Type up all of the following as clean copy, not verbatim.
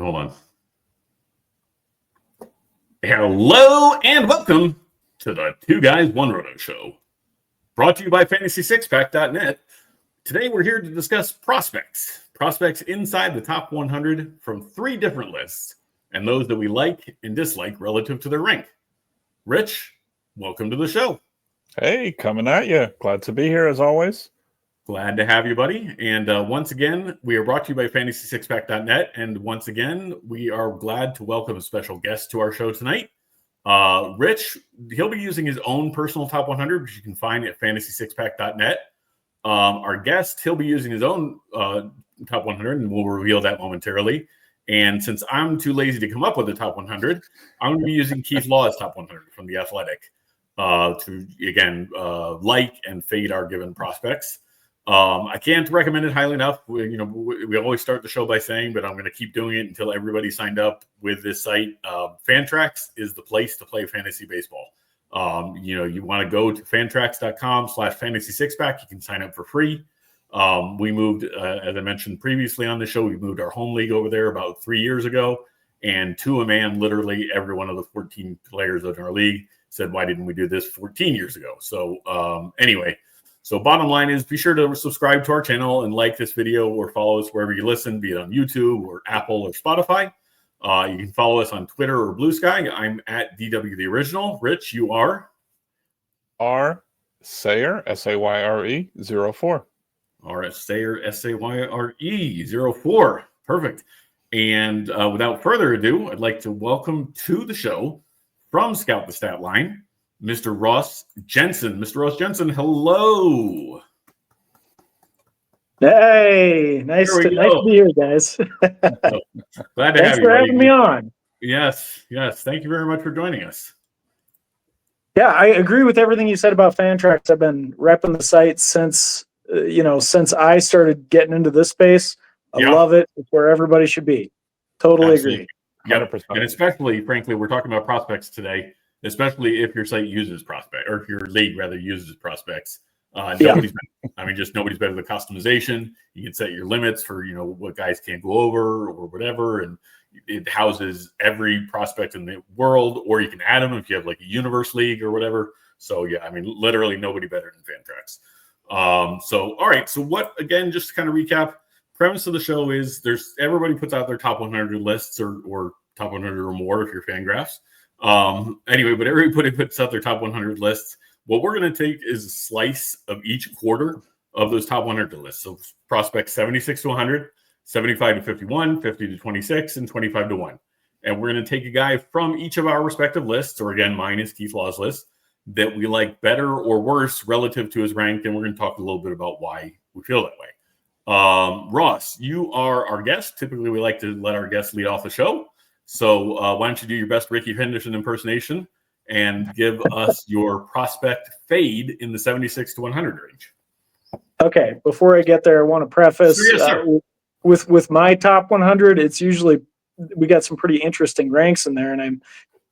Hold on. Hello and welcome to the Two Guys, One Roto Show. Brought to you by FantasySixPack.net. Today we're here to discuss prospects. Prospects inside the top 100 from 3 different lists, and those that we like and dislike relative to their rank. Rich, welcome to the show. Hey, coming at you. Glad to be here as always. Glad to have you, buddy. And once again, we are brought to you by FantasySixPack.net. And once again, we are glad to welcome a special guest to our show tonight. Rich, he'll be using his own personal top 100, which you can find at FantasySixPack.net. Our guest, he'll be using his own top 100, and we'll reveal that momentarily. And since I'm too lazy to come up with a top 100, I'm going to be using Keith Law's top 100 from The Athletic to, again, like and fade our given prospects. I can't recommend it highly enough. We always start the show by saying, but I'm going to keep doing it until everybody signed up with this site. Fantrax is the place to play fantasy baseball. You want to go to fantrax.com/fantasy6pack. You can sign up for free. We moved, as I mentioned previously on the show, we moved our home league over there about 3 years ago. And to a man, literally every one of the 14 players in our league said, why didn't we do this 14 years ago? So anyway, so bottom line is be sure to subscribe to our channel and like this video or follow us wherever you listen, be it on YouTube or Apple or Spotify. You can follow us on Twitter or Blue Sky. I'm at DW The Original. Rich, you are? R. Sayre, Sayre 04. R. Sayre, Sayre 04. Perfect. And without further ado, I'd like to welcome to the show from Scout the Statline, Mr. Ross Jensen. Mr. Ross Jensen, hello. Hey, nice to be here, guys. Glad to have you. Thanks for having me on. Yes. Thank you very much for joining us. Yeah, I agree with everything you said about Fantrax. I've been repping the site since I started getting into this space. I love it. It's where everybody should be. Totally agree. 100%. And especially, frankly, we're talking about prospects today, especially if your site uses prospect, or if your league rather uses prospects. Nobody's better than customization. You can set your limits for what guys can't go over or whatever, and it houses every prospect in the world. Or you can add them if you have like a universe league or whatever. So literally nobody better than Fantrax. So all right. So what again? Just to kind of recap, premise of the show is everybody puts out their top 100 lists or top 100 or more if you're Fangraphs. Anyway, but everybody puts out their top 100 lists. What we're going to take is a slice of each quarter of those top 100 lists. So prospects 76 to 100, 75 to 51, 50 to 26, and 25 to 1. And we're going to take a guy from each of our respective lists, or again, mine is Keith Law's list, that we like better or worse relative to his rank. And we're going to talk a little bit about why we feel that way. Ross, you are our guest. Typically, we like to let our guests lead off the show. So why don't you do your best Ricky Henderson impersonation and give us your prospect fade in the 76 to 100 range. Okay, before I get there, I want to preface with my top 100. It's usually we got some pretty interesting ranks in there, and I'm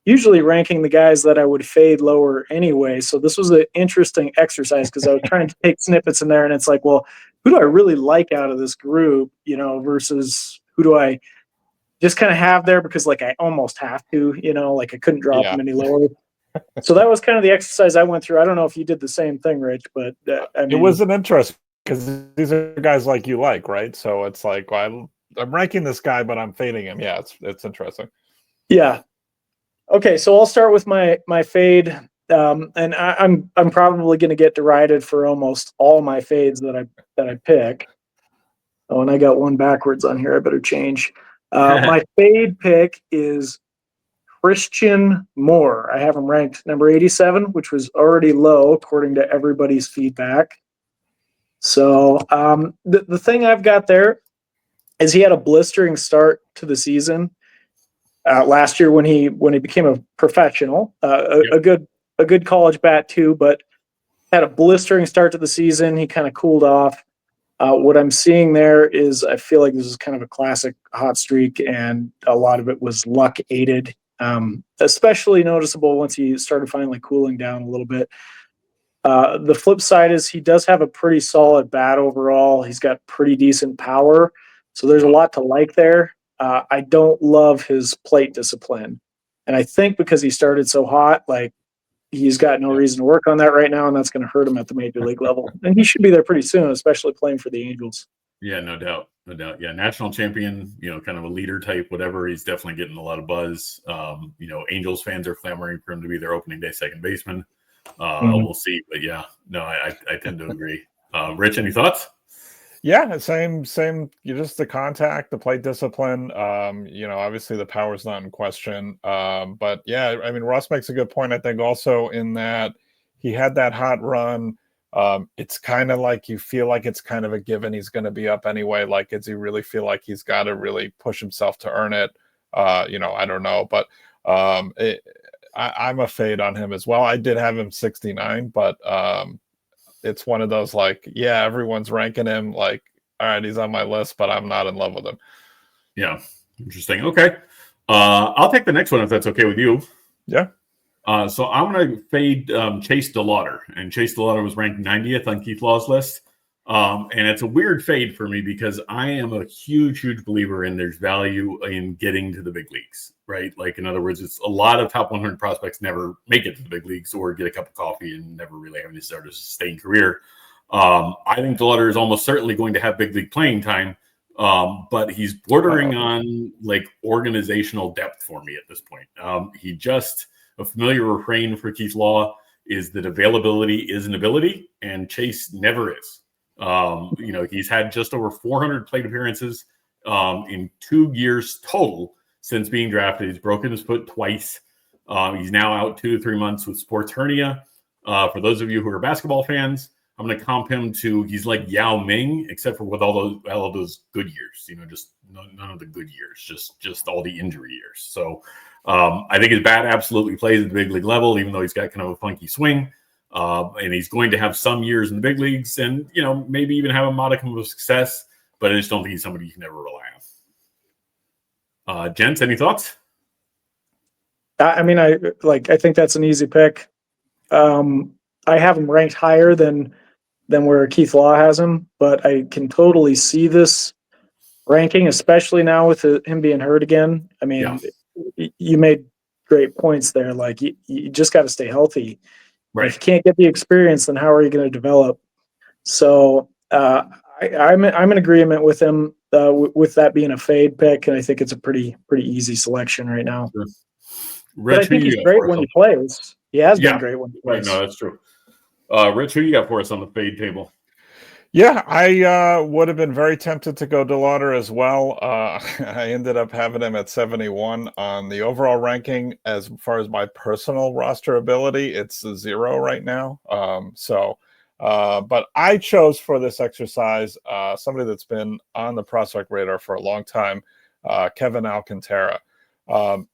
usually ranking the guys that I would fade lower anyway. So this was an interesting exercise because I was trying to take snippets in there, and it's like, well, who do I really like out of this group, versus who do I just kind of have there because like I almost have to, like I couldn't drop them any lower. So that was kind of the exercise I went through. I don't know if you did the same thing, Rich, but it was an interest because these are guys like you like, right? So it's like, well, I'm ranking this guy, but I'm fading him. Yeah, it's interesting. Yeah. Okay, so I'll start with my fade, and I'm probably going to get derided for almost all my fades that I pick. Oh, and I got one backwards on here. I better change. My fade pick is Christian Moore. I have him ranked number 87, which was already low according to everybody's feedback. So the thing I've got there is he had a blistering start to the season last year when he became a professional. A good college bat too, but had a blistering start to the season. He kind of cooled off. What I'm seeing there is I feel like this is kind of a classic hot streak, and a lot of it was luck aided. Especially noticeable once he started finally cooling down a little bit. The flip side is he does have a pretty solid bat overall. He's got pretty decent power, so there's a lot to like there. I don't love his plate discipline. And I think because he started so hot, like he's got no reason to work on that right now, and that's going to hurt him at the major league level. And he should be there pretty soon, especially playing for the Angels. Yeah, no doubt. No doubt. Yeah, national champion, kind of a leader type, whatever. He's definitely getting a lot of buzz. Angels fans are clamoring for him to be their opening day second baseman. We'll see. But yeah, no, I tend to agree. Rich, any thoughts? Yeah, same. Just the contact, the plate discipline. Obviously the power's not in question. But yeah, I mean, Ross makes a good point. I think also in that he had that hot run. It's kind of like you feel like it's kind of a given he's going to be up anyway. Like, does he really feel like he's got to really push himself to earn it? I don't know, but I'm a fade on him as well. I did have him 69, but it's one of those like, yeah, everyone's ranking him like, all right, he's on my list, but I'm not in love with him. Yeah, interesting. Okay, I'll take the next one if that's okay with you. Yeah. So I'm going to fade Chase Dollander, and Chase Dollander was ranked 90th on Keith Law's list. And it's a weird fade for me because I am a huge believer in there's value in getting to the big leagues, right? Like, in other words, it's a lot of top 100 prospects never make it to the big leagues or get a cup of coffee and never really have any sort of sustained career. I think Dollander is almost certainly going to have big league playing time, but he's bordering on like organizational depth for me at this point. A familiar refrain for Keith Law is that availability is an ability, and Chase never is. He's had just over 400 plate appearances in 2 years total since being drafted. He's broken his foot twice. He's now out 2 to 3 months with sports hernia. For those of you who are basketball fans, I'm going to comp him to, he's like Yao Ming, except for with all those good years, just none of the good years, just all the injury years. So I think his bat absolutely plays at the big league level, even though he's got kind of a funky swing. And he's going to have some years in the big leagues and, maybe even have a modicum of success, but I just don't think he's somebody you can ever rely on. Gents, any thoughts? I mean, I think that's an easy pick. I have him ranked higher than where Keith Law has him, but I can totally see this ranking, especially now with him being hurt again. I mean, you made great points there. Like, you just got to stay healthy. Right. If you can't get the experience, then how are you going to develop? So I'm in agreement with him with that being a fade pick, and I think it's a pretty easy selection right now. Sure. Rich, but I think he's great when he plays. He has been great when he plays. Right, no, that's true. Rich, who you got for us on the fade table? Yeah, I would have been very tempted to go Dollander as well. I ended up having him at 71 on the overall ranking. As far as my personal roster ability, it's a 0 right now. But I chose for this exercise somebody that's been on the prospect radar for a long time, Kevin Alcantara.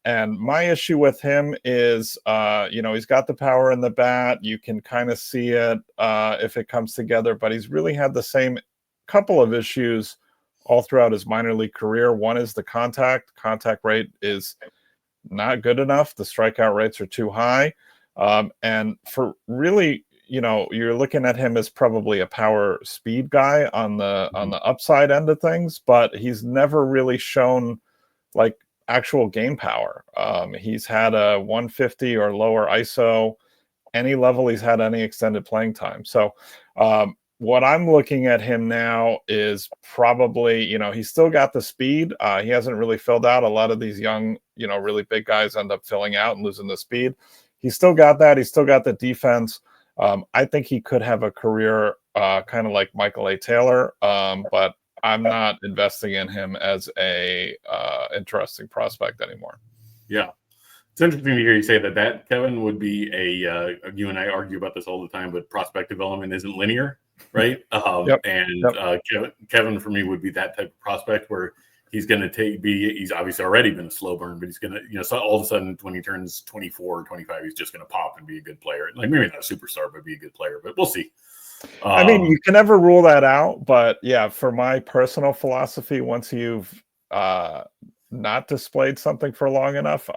And my issue with him is, he's got the power in the bat. You can kind of see it if it comes together, but he's really had the same couple of issues all throughout his minor league career. One is the contact rate is not good enough. The strikeout rates are too high. And for really, you're looking at him as probably a power speed guy on the upside end of things, but he's never really shown like actual game power. He's had a 150 or lower ISO, any level he's had any extended playing time. So what I'm looking at him now is probably, he's still got the speed. He hasn't really filled out. A lot of these young, really big guys end up filling out and losing the speed. He's still got that. He's still got the defense. I think he could have a career kind of like Michael A. Taylor, but I'm not investing in him as a interesting prospect anymore. Yeah. It's interesting to hear you say that Kevin would be you and I argue about this all the time, but prospect development isn't linear, right? Kevin for me would be that type of prospect where he's going to he's obviously already been a slow burn, but he's going to, so all of a sudden when he turns 24 or 25, he's just going to pop and be a good player. Like, maybe not a superstar, but be a good player, but we'll see. I mean, you can never rule that out, but yeah, for my personal philosophy, once you've not displayed something for long enough,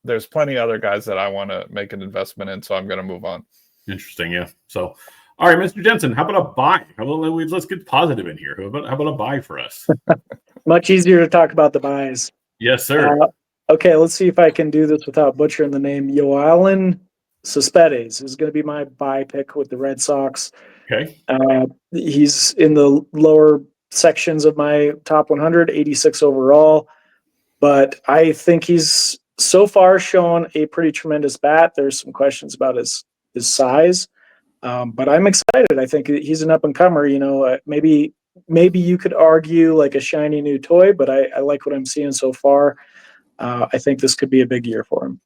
there's plenty of other guys that I want to make an investment in, so I'm going to move on. Interesting, yeah. So, all right, Mr. Jensen, how about a buy? Let's get positive in here. How about a buy for us? Much easier to talk about the buys. Yes, sir. Okay, let's see if I can do this without butchering the name. Yoelan Cespedes is going to be my buy pick with the Red Sox. Okay. He's in the lower sections of my top 100, 86 overall. But I think he's so far shown a pretty tremendous bat. There's some questions about his size, but I'm excited. I think he's an up and comer. Maybe you could argue like a shiny new toy, but I like what I'm seeing so far. I think this could be a big year for him.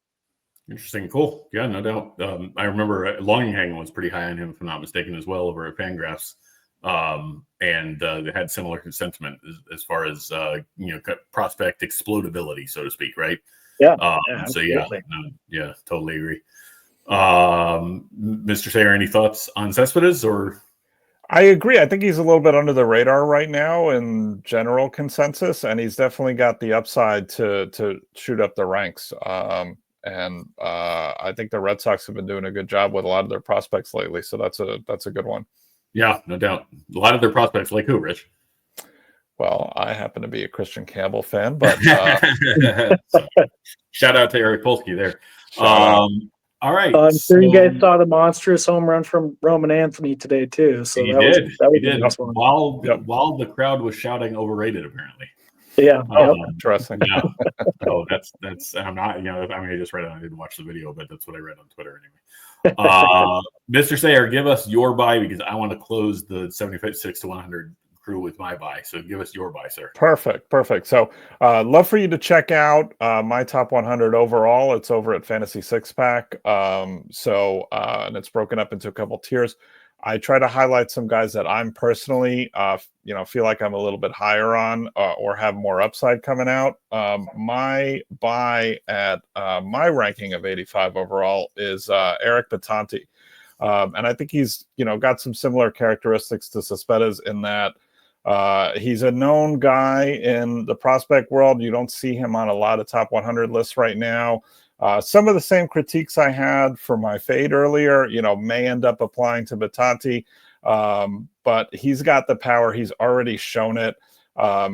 Interesting. Cool. Yeah, no doubt. I remember Longhang was pretty high on him, if I'm not mistaken, as well over at Fangraphs. And they had similar sentiment as far as prospect explodability, so to speak, right? Yeah. So yeah, totally agree. Mr. Sayre, any thoughts on Cespedes? Or I agree. I think he's a little bit under the radar right now in general consensus, and he's definitely got the upside to shoot up the ranks. And I think the Red Sox have been doing a good job with a lot of their prospects lately, so that's a good one. Yeah, no doubt. A lot of their prospects, like who, Rich? Well, I happen to be a Christian Campbell fan, but so, shout out to Eric Polsky there. All right. I'm sure you guys saw the monstrous home run from Roman Anthony today too. So he did. While the crowd was shouting overrated, apparently. Yeah. Interesting. Yeah. So that's I'm not, I just read it. I didn't watch the video, but that's what I read on Twitter anyway. Mr. Sayre, give us your buy, because I want to close the 76 to 100 crew with my buy. So give us your buy, sir. Perfect. So love for you to check out my top 100 overall. It's over at Fantasy Six Pack. And it's broken up into a couple tiers. I try to highlight some guys that I'm personally, feel like I'm a little bit higher on or have more upside coming out. My buy at my ranking of 85 overall is Eric Batanti. And I think he's, got some similar characteristics to Cespedes in that he's a known guy in the prospect world. You don't see him on a lot of top 100 lists right now. Some of the same critiques I had for my fade earlier, may end up applying to Batanti, but he's got the power. He's already shown it.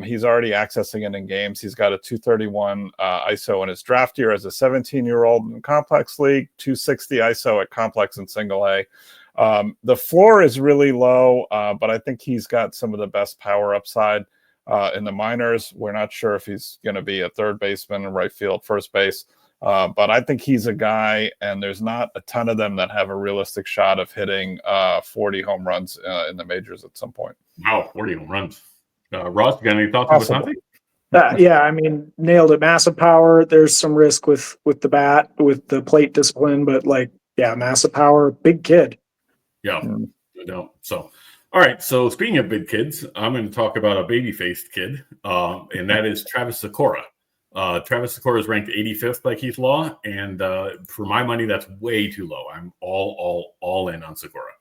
He's already accessing it in games. He's got a 231 ISO in his draft year as a 17-year-old in Complex League, 260 ISO at Complex and Single A. The floor is really low, but I think he's got some of the best power upside in the minors. We're not sure if he's going to be a third baseman, right field, first base. But I think he's a guy, and there's not a ton of them that have a realistic shot of hitting 40 home runs in the majors at some point. Wow, 40 home runs. Ross, you got any thoughts on something? Yeah, nailed it. Massive power. There's some risk with the bat, with the plate discipline, but massive power, big kid. Yeah, no. So, all right. So speaking of big kids, I'm going to talk about a baby-faced kid, and that is Travis Sikora. Travis Sikora is ranked 85th by Keith Law, and for my money, that's way too low. I'm all in on Sikora.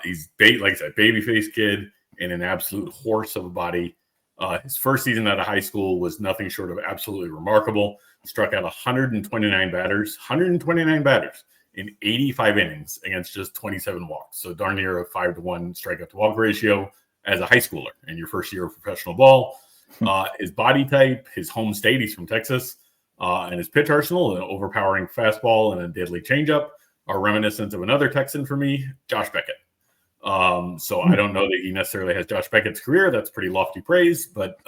He's like I said, baby-faced kid and an absolute horse of a body. His first season out of high school was nothing short of absolutely remarkable. Struck out 129 batters in 85 innings against just 27 walks. So darn near a 5-to-1 strikeout to walk ratio as a high schooler in your first year of professional ball. His body type, his home state, he's from Texas, and his pitch arsenal, an overpowering fastball and a deadly changeup, are reminiscent of another Texan for me, Josh Beckett. So I don't know that he necessarily has Josh Beckett's career. That's pretty lofty praise, but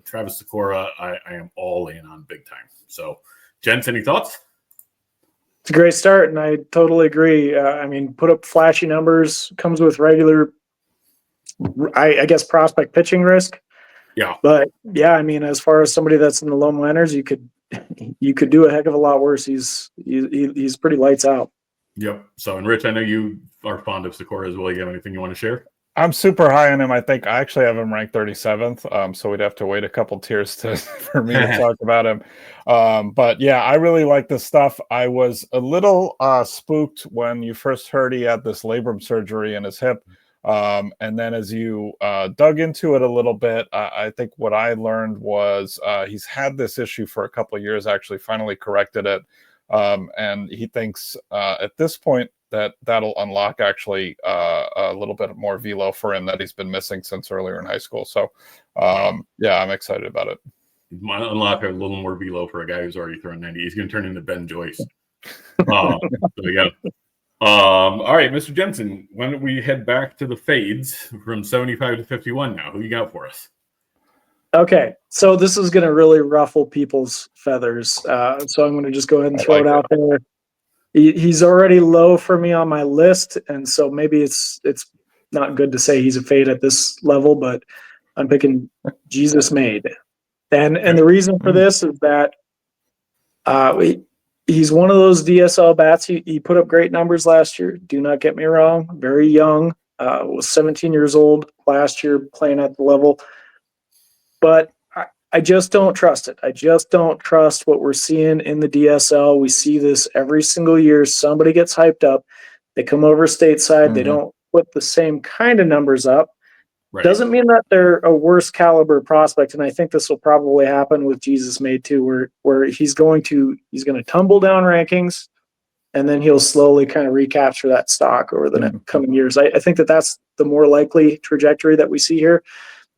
Travis Sikora, I am all in on big time. So, gents, any thoughts? It's a great start, and I totally agree. Put up flashy numbers, comes with regular, I guess, prospect pitching risk. Yeah. But as far as somebody that's in the low minors, you could do a heck of a lot worse. He's pretty lights out. Yep. So, and Rich, I know you are fond of Sikora as well. You have anything you want to share? I'm super high on him. I think I actually have him ranked 37th. So we'd have to wait a couple tiers for me to talk about him. But yeah, I really like this stuff. I was a little spooked when you first heard he had this labrum surgery in his hip. And then as you dug into it a little bit, I think what I learned was he's had this issue for a couple of years, actually finally corrected it. And he thinks at this point that'll unlock actually a little bit more velo for him that he's been missing since earlier in high school. So, I'm excited about it. might unlock a little more velo for a guy who's already thrown 90. He's going to turn into Ben Joyce. There you go. All right, Mr. Jensen, why don't we head back to the fades from 75 to 51 now? Who you got for us? Okay, so this is going to really ruffle people's feathers. So I'm going to just go ahead and throw it out there. He's already low for me on my list, and so maybe it's not good to say he's a fade at this level, but I'm picking Jesus Made. And the reason for this is that he's one of those DSL bats. He put up great numbers last year. Do not get me wrong. Very young. Was 17 years old last year playing at the level. But I just don't trust it. I just don't trust what we're seeing in the DSL. We see this every single year. Somebody gets hyped up. They come over stateside. They don't put the same kind of numbers up. Right. Doesn't mean that they're a worse caliber prospect. And I think this will probably happen with Jesus Made too, where he's going to tumble down rankings, and then he'll slowly kind of recapture that stock over the next coming years. I think that's the more likely trajectory that we see here.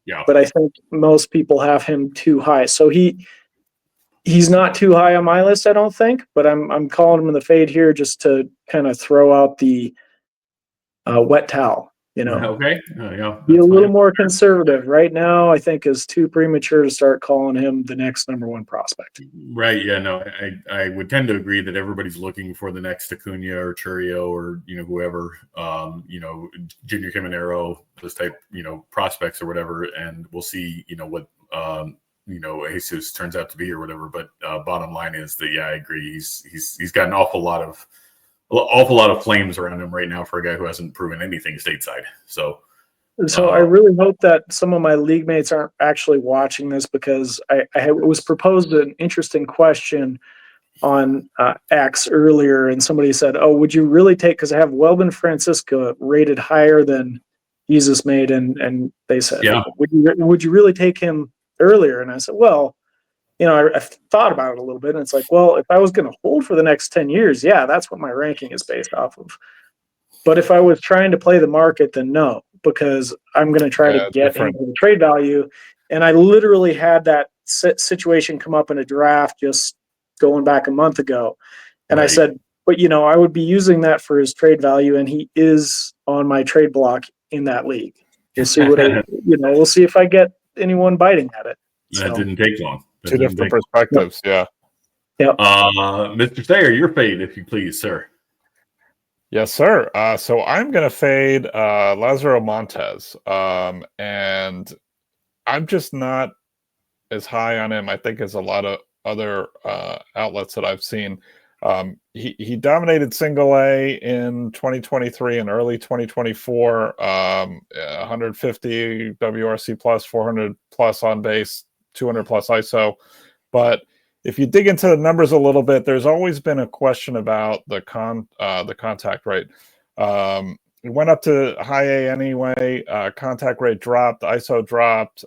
Yeah. But I think most people have him too high. So he's not too high on my list, I don't think, but I'm calling him in the fade here just to kind of throw out the wet towel. Okay. Be a little more conservative. Right now, I think is too premature to start calling him the next number one prospect. Right. Yeah. No, I would tend to agree that everybody's looking for the next Acuna or Churio or whoever, Junior Caminero, those type prospects or whatever, and we'll see what Jesus turns out to be or whatever. But bottom line is that I agree. He's got an awful lot of flames around him right now for a guy who hasn't proven anything stateside. So I really hope that some of my league mates aren't actually watching this, because I was proposed an interesting question on X earlier, and somebody said, "Oh, would you really take?" Because I have Welvin Francisco rated higher than Jesus Made, and they said, "Yeah, would you really take him earlier?" And I said, "Well, I've thought about it a little bit, and it's like, well, if I was going to hold for the next 10 years, yeah, that's what my ranking is based off of. But if I was trying to play the market, then no, because I'm going to try to get into the trade value." And I literally had that situation come up in a draft just going back a month ago. And I said, but, I would be using that for his trade value, and he is on my trade block in that league. We'll see we'll see if I get anyone biting at it. That didn't take long. Two different perspectives, yeah. Mr. Sayre, your fade, if you please, sir. Yes, sir. So I'm going to fade Lazaro Montes, and I'm just not as high on him, I think, as a lot of other outlets that I've seen. He dominated single A in 2023 and early 2024, 150 WRC plus, 400 plus on base, 200 plus ISO. But if you dig into the numbers a little bit, there's always been a question about the contact rate. It went up to high A anyway. Contact rate dropped, ISO dropped,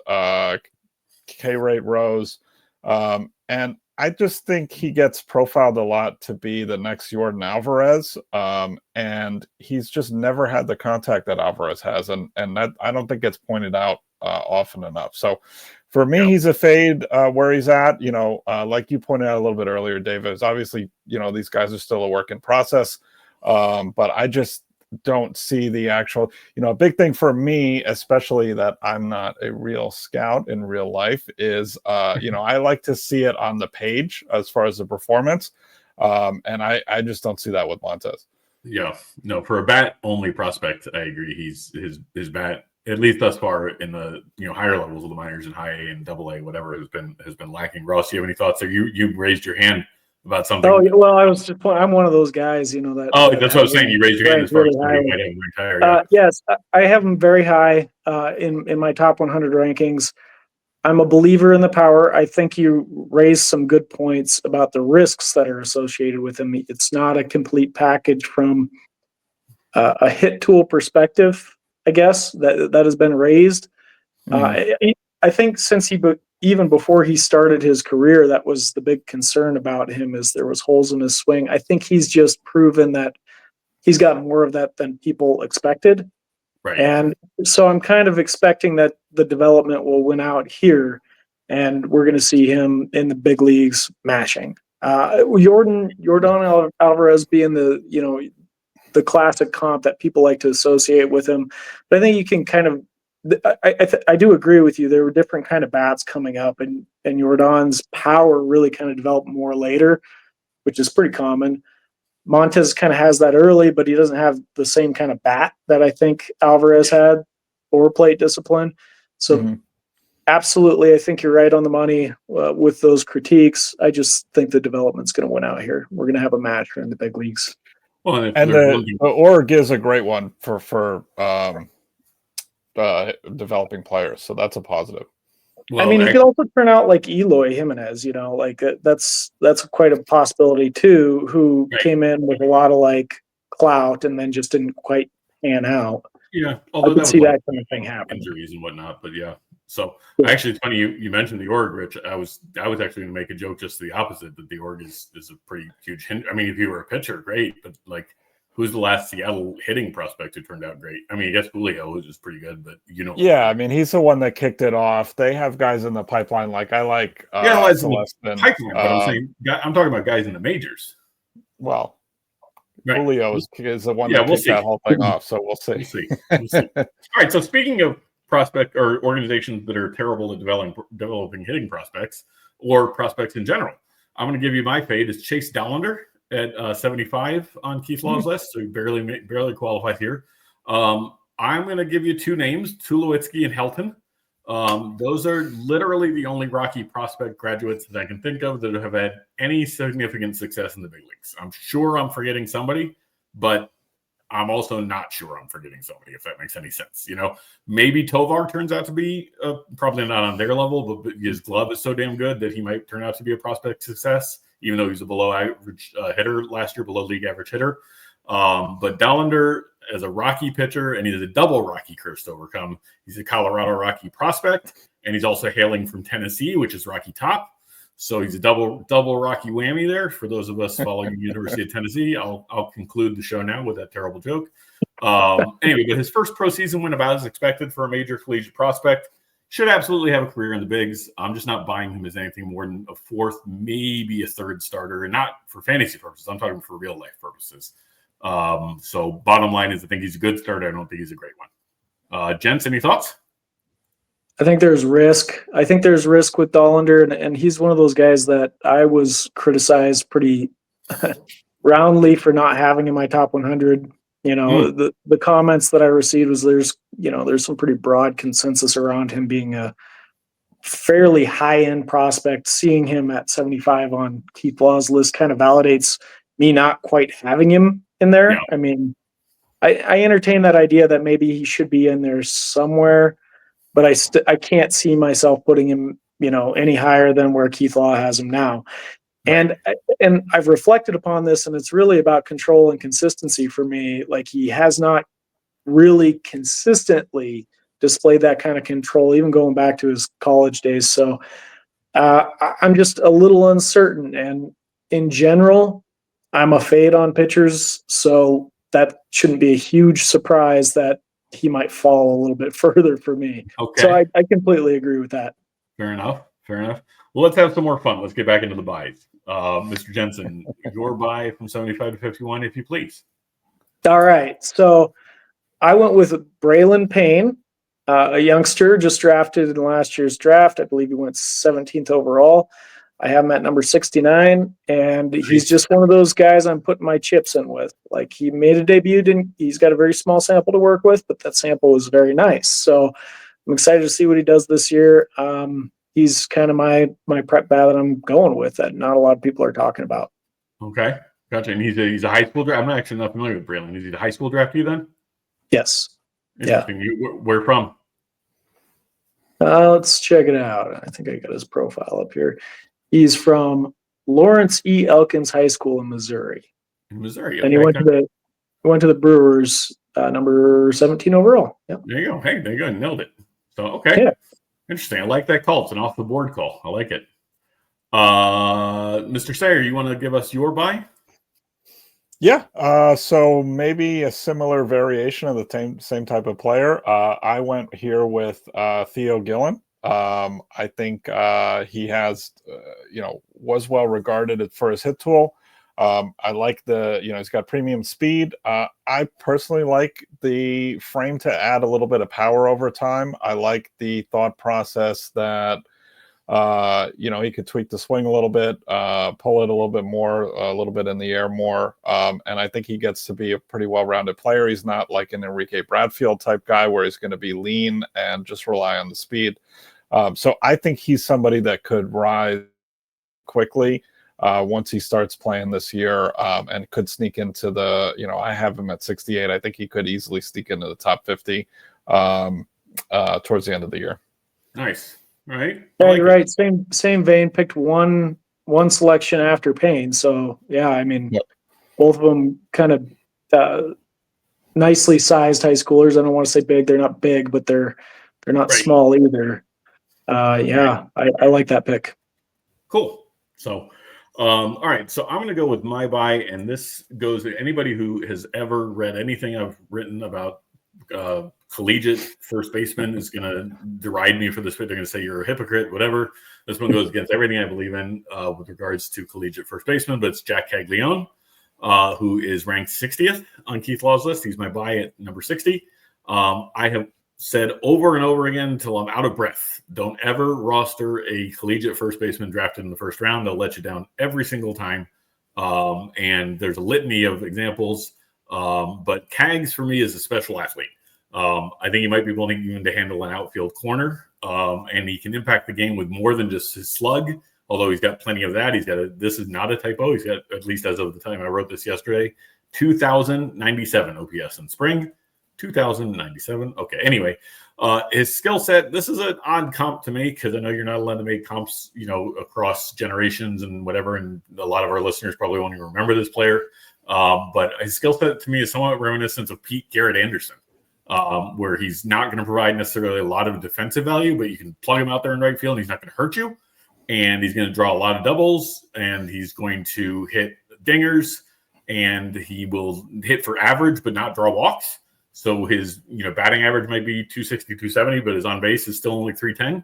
K rate rose, and I just think he gets profiled a lot to be the next Jordan Alvarez, and he's just never had the contact that Alvarez has, and that I don't think gets pointed out often enough. So for me, he's a fade where he's at. Like you pointed out a little bit earlier, David, is obviously these guys are still a work in process, but I just don't see the actual, a big thing for me, especially that I'm not a real scout in real life, is I like to see it on the page as far as the performance, and I just don't see that with Montes. Yeah, no, for a bat only prospect, I agree. His bat, at least thus far in the higher levels of the minors and high A and double A, whatever, has been lacking. Ross, do you have any thoughts there? You raised your hand about something. Oh, well, I'm one of those guys, that. Oh, that's what I was saying. You raised your hand as far as somebody might have retired. Yes, I have him very high in my top 100 rankings. I'm a believer in the power. I think you raised some good points about the risks that are associated with him. It's not a complete package from a hit tool perspective, I guess, that has been raised. I think since even before he started his career, that was the big concern about him, is there was holes in his swing. I think he's just proven that he's got more of that than people expected. Right. And so I'm kind of expecting that the development will win out here. and we're going to see him in the big leagues mashing. Yordan Alvarez being the classic comp that people like to associate with him, but I think you can kind of. I do agree with you. There were different kind of bats coming up, and Yordan's power really kind of developed more later, which is pretty common. Montez kind of has that early, but he doesn't have the same kind of bat that I think Alvarez had, or plate discipline. So absolutely, I think you're right on the money with those critiques. I just think the development's going to win out here. We're going to have a match in the big leagues. Well, and the org is a great one for developing players, so that's a positive. Well, I mean, he could also turn out like Eloy Jimenez, that's quite a possibility too, who came in with a lot of like clout and then just didn't quite pan out. Yeah, although I could see that kind of thing happen. Injuries and whatnot, but yeah. So actually, it's funny you mentioned the org, Rich. I was actually going to make a joke just the opposite, that the org is a pretty huge hint. I mean, if you were a pitcher, great, but like, who's the last Seattle hitting prospect who turned out great? I mean, I guess Julio is pretty good, but Yeah, I mean, he's the one that kicked it off. They have guys in the pipeline. Like I like Celestin. Pipeline, but I'm talking about guys in the majors. Well, right. Julio is the one that kicked that whole thing off, so we'll see. We'll see. All right, so speaking of prospect or organizations that are terrible at developing hitting prospects or prospects in general, I'm going to give you my fade is Chase Dollander at 75 on Keith Law's list, so he barely qualifies here. I'm going to give you two names, Tulowitzki and Helton. Those are literally the only Rocky prospect graduates that I can think of that have had any significant success in the big leagues. I'm sure I'm forgetting somebody, but I'm also not sure I'm forgetting somebody, if that makes any sense. Maybe Tovar turns out to be probably not on their level, but his glove is so damn good that he might turn out to be a prospect success, even though he's a below average hitter last year, below league average hitter. But Dollander, as a Rocky pitcher, and he's a double Rocky curse to overcome. He's a Colorado Rocky prospect, and he's also hailing from Tennessee, which is Rocky top. So he's a double Rocky whammy there. For those of us following the University of Tennessee, I'll conclude the show now with that terrible joke. Anyway, but his first pro season went about as expected for a major collegiate prospect. Should absolutely have a career in the bigs. I'm just not buying him as anything more than a fourth, maybe a third starter, and not for fantasy purposes. I'm talking for real life purposes. So bottom line is I think he's a good starter. I don't think he's a great one. Gents, any thoughts? I think there's risk. I think there's risk with Dollander, and he's one of those guys that I was criticized pretty roundly for not having in my top 100. The comments that I received was there's some pretty broad consensus around him being a fairly high-end prospect. Seeing him at 75 on Keith Law's list kind of validates me not quite having him in there. Yeah. I mean, I entertain that idea that maybe he should be in there somewhere, but I can't see myself putting him, any higher than where Keith Law has him now. And I've reflected upon this, and it's really about control and consistency for me. Like, he has not really consistently displayed that kind of control, even going back to his college days. So I'm just a little uncertain. And in general, I'm a fade on pitchers, so that shouldn't be a huge surprise that he might fall a little bit further for me. Okay. So I completely agree with that. Fair enough. Well, let's have some more fun. Let's get back into the buys. Mr. Jensen, your buy from 75 to 51, if you please. All right. So I went with Braylon Payne, a youngster just drafted in last year's draft. I believe he went 17th overall. I have him at number 69, and he's just one of those guys I'm putting my chips in with. Like, he made a debut, he's got a very small sample to work with, but that sample was very nice. So I'm excited to see what he does this year. He's kind of my prep bat that I'm going with that not a lot of people are talking about. Okay, gotcha. And he's a high school draft. I'm actually not familiar with Braylon. Is he a high school draftee then? Yes. Interesting. Yeah. Where from? Let's check it out. I think I got his profile up here. He's from Lawrence E. Elkins High School in Missouri. Okay. And he went to the Brewers, number 17 overall. Yep. There you go. Hey, there you go. Nailed it. So, okay. Yeah. Interesting. I like that call. It's an off-the-board call. I like it. Mr. Sayre, you want to give us your buy? Yeah. So maybe a similar variation of the same type of player. I went here with Theo Gillen I think he has, was well regarded for his hit tool. I like he's got premium speed. I personally like the frame to add a little bit of power over time. I like the thought process that, he could tweak the swing a little bit, pull it a little bit more, a little bit in the air more. And I think he gets to be a pretty well-rounded player. He's not like an Enrique Bradfield type guy where he's going to be lean and just rely on the speed. So I think he's somebody that could rise quickly once he starts playing this year, and could sneak into the, I have him at 68. I think he could easily sneak into the top 50 towards the end of the year. Nice. All right. Yeah, you're right. Same vein. Picked one selection after Payne. So yeah, I mean, both of them kind of nicely sized high schoolers. I don't want to say big. They're not big, but they're not small either. Yeah, I like that pick. Cool. So, all right. So I'm going to go with my buy, and this goes to anybody who has ever read anything I've written about collegiate first baseman is going to deride me for this. They're going to say you're a hypocrite, whatever. This one goes against everything I believe in with regards to collegiate first baseman, but it's Jack Caglione, who is ranked 60th on Keith Law's list. He's my buy at number 60. I have said over and over again until I'm out of breath, don't ever roster a collegiate first baseman drafted in the first round. They'll let you down every single time. And there's a litany of examples. But Cags for me is a special athlete. I think he might be willing even to handle an outfield corner. And he can impact the game with more than just his slug, although he's got plenty of that. This is not a typo. He's got, at least as of the time I wrote this yesterday, 2,097 OPS in spring. 2,097. Okay. Anyway, his skill set, this is an odd comp to me because I know you're not allowed to make comps, across generations and whatever. And a lot of our listeners probably won't even remember this player. But his skill set to me is somewhat reminiscent of Pete Garrett Anderson, where he's not going to provide necessarily a lot of defensive value, but you can plug him out there in right field and he's not going to hurt you. And he's going to draw a lot of doubles and he's going to hit dingers and he will hit for average, but not draw walks. So his, batting average might be 260, 270, but his on base is still only 310.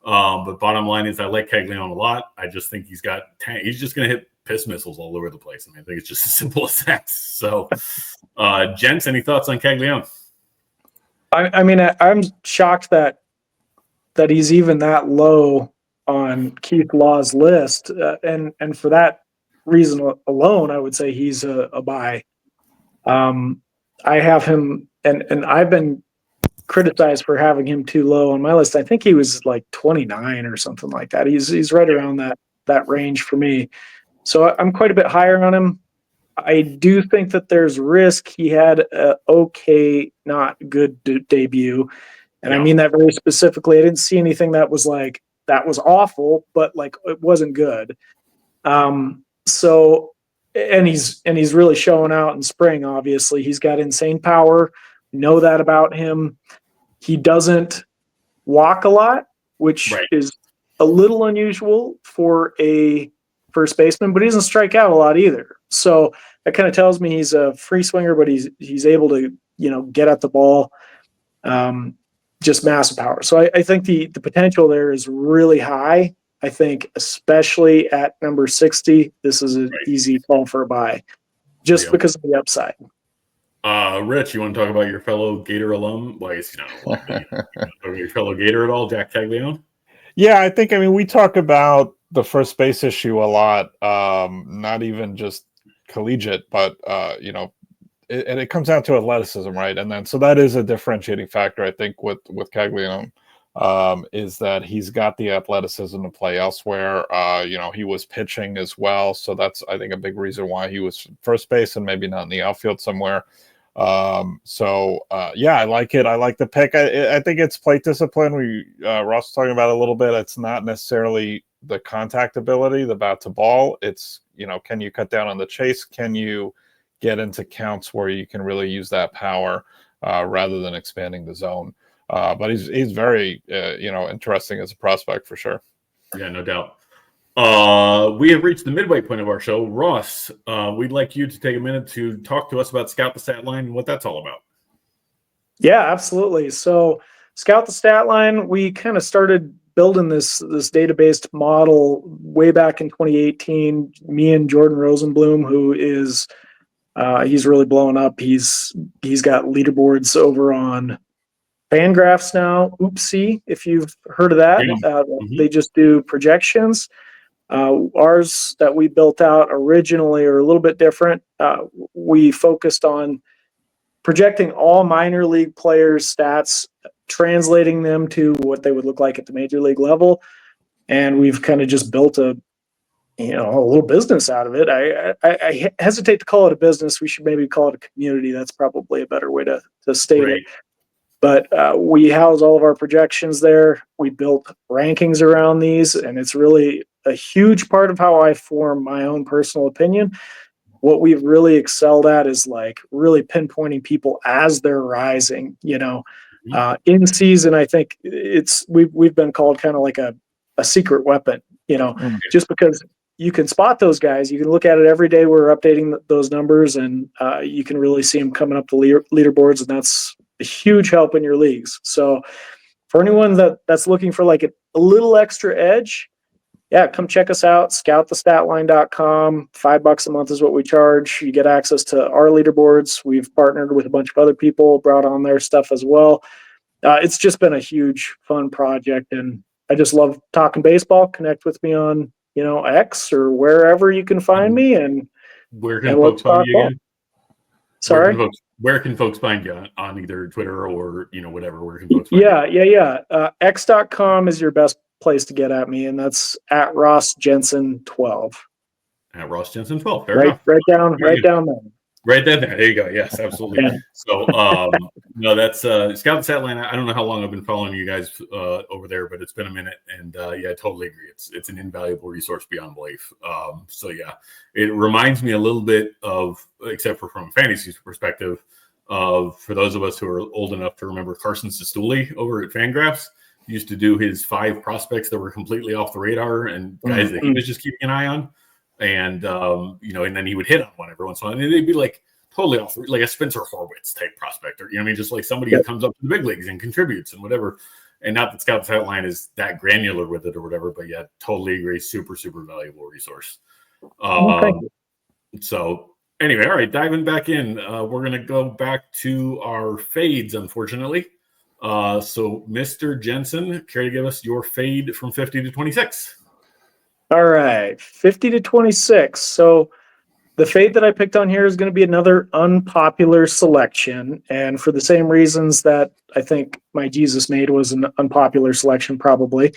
But bottom line is I like Caglione a lot. I just think he's just going to hit piss missiles all over the place. I think it's just as simple as that. So, gents, any thoughts on Caglione? I'm shocked that he's even that low on Keith Law's list. And for that reason alone, I would say he's a buy. I have him, and I've been criticized for having him too low on my list. I think he was like 29 or something like that. He's right around that range for me. So I'm quite a bit higher on him. I do think that there's risk. He had a okay, not good debut. And I mean that very specifically. I didn't see anything that was awful, but it wasn't good. So, and he's really showing out in spring. Obviously, he's got insane power. We know that about him. He doesn't walk a lot, which is a little unusual for a first baseman, but he doesn't strike out a lot either. So that kind of tells me he's a free swinger, but he's able to, get at the ball, just massive power. So I think the potential there is really high. I think especially at number 60, this is an easy call for a buy just because of the upside. Rich, you want to talk about your fellow Gator alum? Well, he's not alum, but your fellow Gator at all, Jack Caglione? Yeah, I think, we talk about the first base issue a lot, not even just collegiate, but, it comes down to athleticism, right? And then, so that is a differentiating factor, I think, with Caglione, is that he's got the athleticism to play elsewhere. He was pitching as well. So that's, I think, a big reason why he was first base and maybe not in the outfield somewhere. I like it. I like the pick. I think it's plate discipline. Ross was talking about it a little bit. It's not necessarily the contact ability, the bat to ball. It's, can you cut down on the chase? Can you get into counts where you can really use that power rather than expanding the zone? But he's very, interesting as a prospect for sure. Yeah, no doubt. We have reached the midway point of our show. Ross, we'd like you to take a minute to talk to us about Scout the Statline and what that's all about. Yeah, absolutely. So Scout the Statline, we kind of started building this database model way back in 2018. Me and Jordan Rosenblum, who is he's really blowing up. He's got leaderboards over on Fangraphs now. Oopsie, if you've heard of that. They just do projections. Ours that we built out originally are a little bit different. We focused on projecting all minor league players' stats, translating them to what they would look like at the major league level, and we've kind of just built a little business out of it. I hesitate to call it a business. We should maybe call it a community. That's probably a better way to state it. But we house all of our projections there. We built rankings around these, and it's really a huge part of how I form my own personal opinion. What we've really excelled at is like really pinpointing people as they're rising. In season, I think we've been called kind of like a secret weapon. Just because you can spot those guys, you can look at it every day. We're updating those numbers, and you can really see them coming up the leaderboards, and that's a huge help in your leagues. So for anyone that's looking for like a little extra edge, come check us out. ScoutTheStatline.com. $5 a month is what we charge. You get access to our leaderboards. We've partnered with a bunch of other people, brought on their stuff as well. It's just been a huge fun project, and I just love talking baseball. Connect with me on X or wherever you can find me. And where can folks find you again? Sorry. Where can folks find you on either Twitter or whatever? Where can folks find you? X.com is your best place to get at me, and that's at Ross Jensen 12. At Ross Jensen 12. Right down there. Right there. There you go. Yes, absolutely. Yeah. So, that's Scout the Statline. I don't know how long I've been following you guys over there, but it's been a minute, and I totally agree. It's an invaluable resource beyond belief. It reminds me a little bit of, except for from a fantasy perspective, of for those of us who are old enough to remember Carson Sestouli over at Fangraphs. He used to do his 5 prospects that were completely off the radar and guys that he was just keeping an eye on. And, and then he would hit on one every once in a while. And they'd be like totally off, like a Spencer Horwitz type prospector. Just like somebody who comes up to the big leagues and contributes and whatever. And not that Scout the Statline is that granular with it or whatever, but totally agree. Super, super valuable resource. So anyway, all right, diving back in, we're going to go back to our fades, unfortunately. So Mr. Jensen, care to give us your fade from 50 to 26? All right, 50 to 26. So the fade that I picked on here is going to be another unpopular selection. And for the same reasons that I think my Jesus Made was an unpopular selection, probably.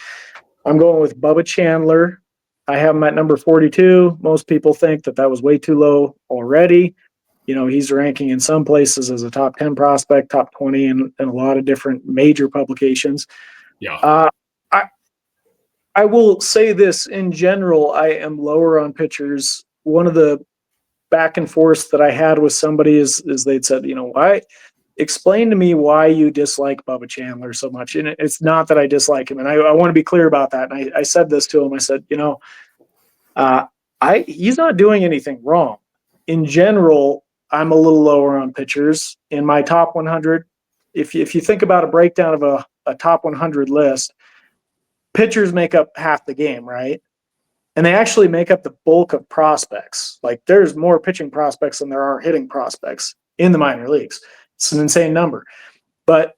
I'm going with Bubba Chandler. I have him at number 42. Most people think that was way too low already. He's ranking in some places as a top 10 prospect, top 20 in a lot of different major publications. Yeah. I will say this in general, I am lower on pitchers. One of the back and forths that I had with somebody is they'd said, why? Explain to me why you dislike Bubba Chandler so much. And it's not that I dislike him. And I want to be clear about that. And I said this to him. I said, he's not doing anything wrong. In general, I'm a little lower on pitchers. In my top 100, if you think about a breakdown of a top 100 list, pitchers make up half the game, right? And they actually make up the bulk of prospects. Like there's more pitching prospects than there are hitting prospects in the minor leagues. It's an insane number. But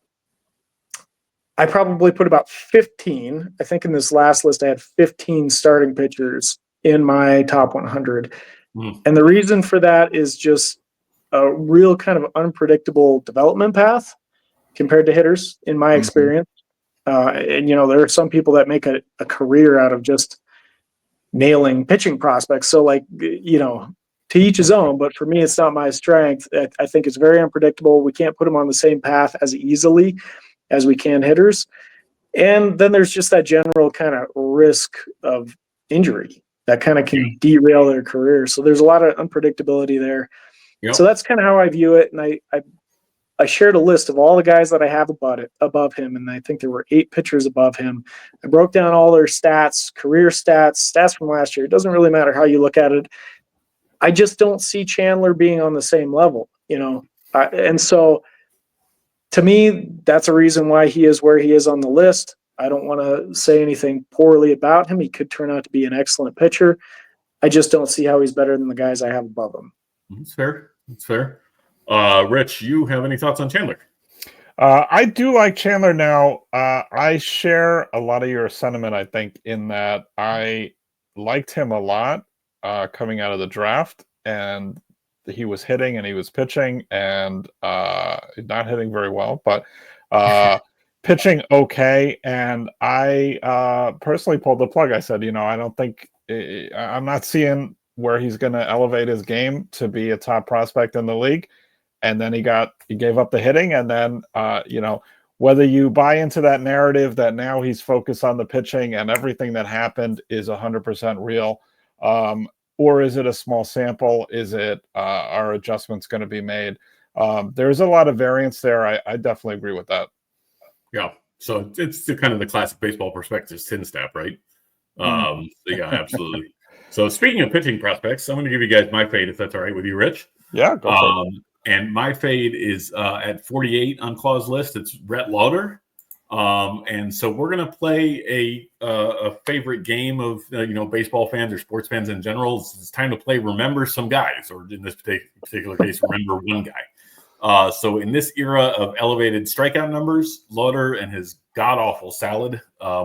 I probably put about 15. I think in this last list, I had 15 starting pitchers in my top 100. And the reason for that is just a real kind of unpredictable development path compared to hitters, in my experience. And there are some people that make a career out of just nailing pitching prospects. So to each his own, but for me, it's not my strength. I think it's very unpredictable. We can't put them on the same path as easily as we can hitters. And then there's just that general kind of risk of injury that kind of can derail their career. So there's a lot of unpredictability there. Yep. So that's kind of how I view it. And I shared a list of all the guys that I have above him, and I think there were 8 pitchers above him. I broke down all their stats, career stats from last year. It doesn't really matter how you look at it. I just don't see Chandler being on the same level, and so to me, that's a reason why he is where he is on the list. I don't want to say anything poorly about him. He could turn out to be an excellent pitcher. I just don't see how he's better than the guys I have above him. That's fair. That's fair. Rich, you have any thoughts on Chandler? I do like Chandler now. I share a lot of your sentiment, I think, in that I liked him a lot coming out of the draft, and he was hitting and he was pitching, and not hitting very well, but pitching okay. And I personally pulled the plug. I said, I don't think I'm not seeing where he's going to elevate his game to be a top prospect in the league. And then he gave up the hitting, and then whether you buy into that narrative that now he's focused on the pitching and everything that happened is 100% real, or is it a small sample? Is it are adjustments going to be made? There's a lot of variance there. I definitely agree with that. Yeah. So it's kind of the classic baseball perspective tin snap, right? Yeah, absolutely. So speaking of pitching prospects, I'm going to give you guys my fade, if that's all right with you, Rich. Yeah, go for it. And my fade is at 48 on Claw's list. It's Rhett Lawlar. And so we're going to play a favorite game of baseball fans or sports fans in general. It's time to play Remember Some Guys, or in this particular case, Remember One Guy. So in this era of elevated strikeout numbers, Lawlar and his god-awful salad,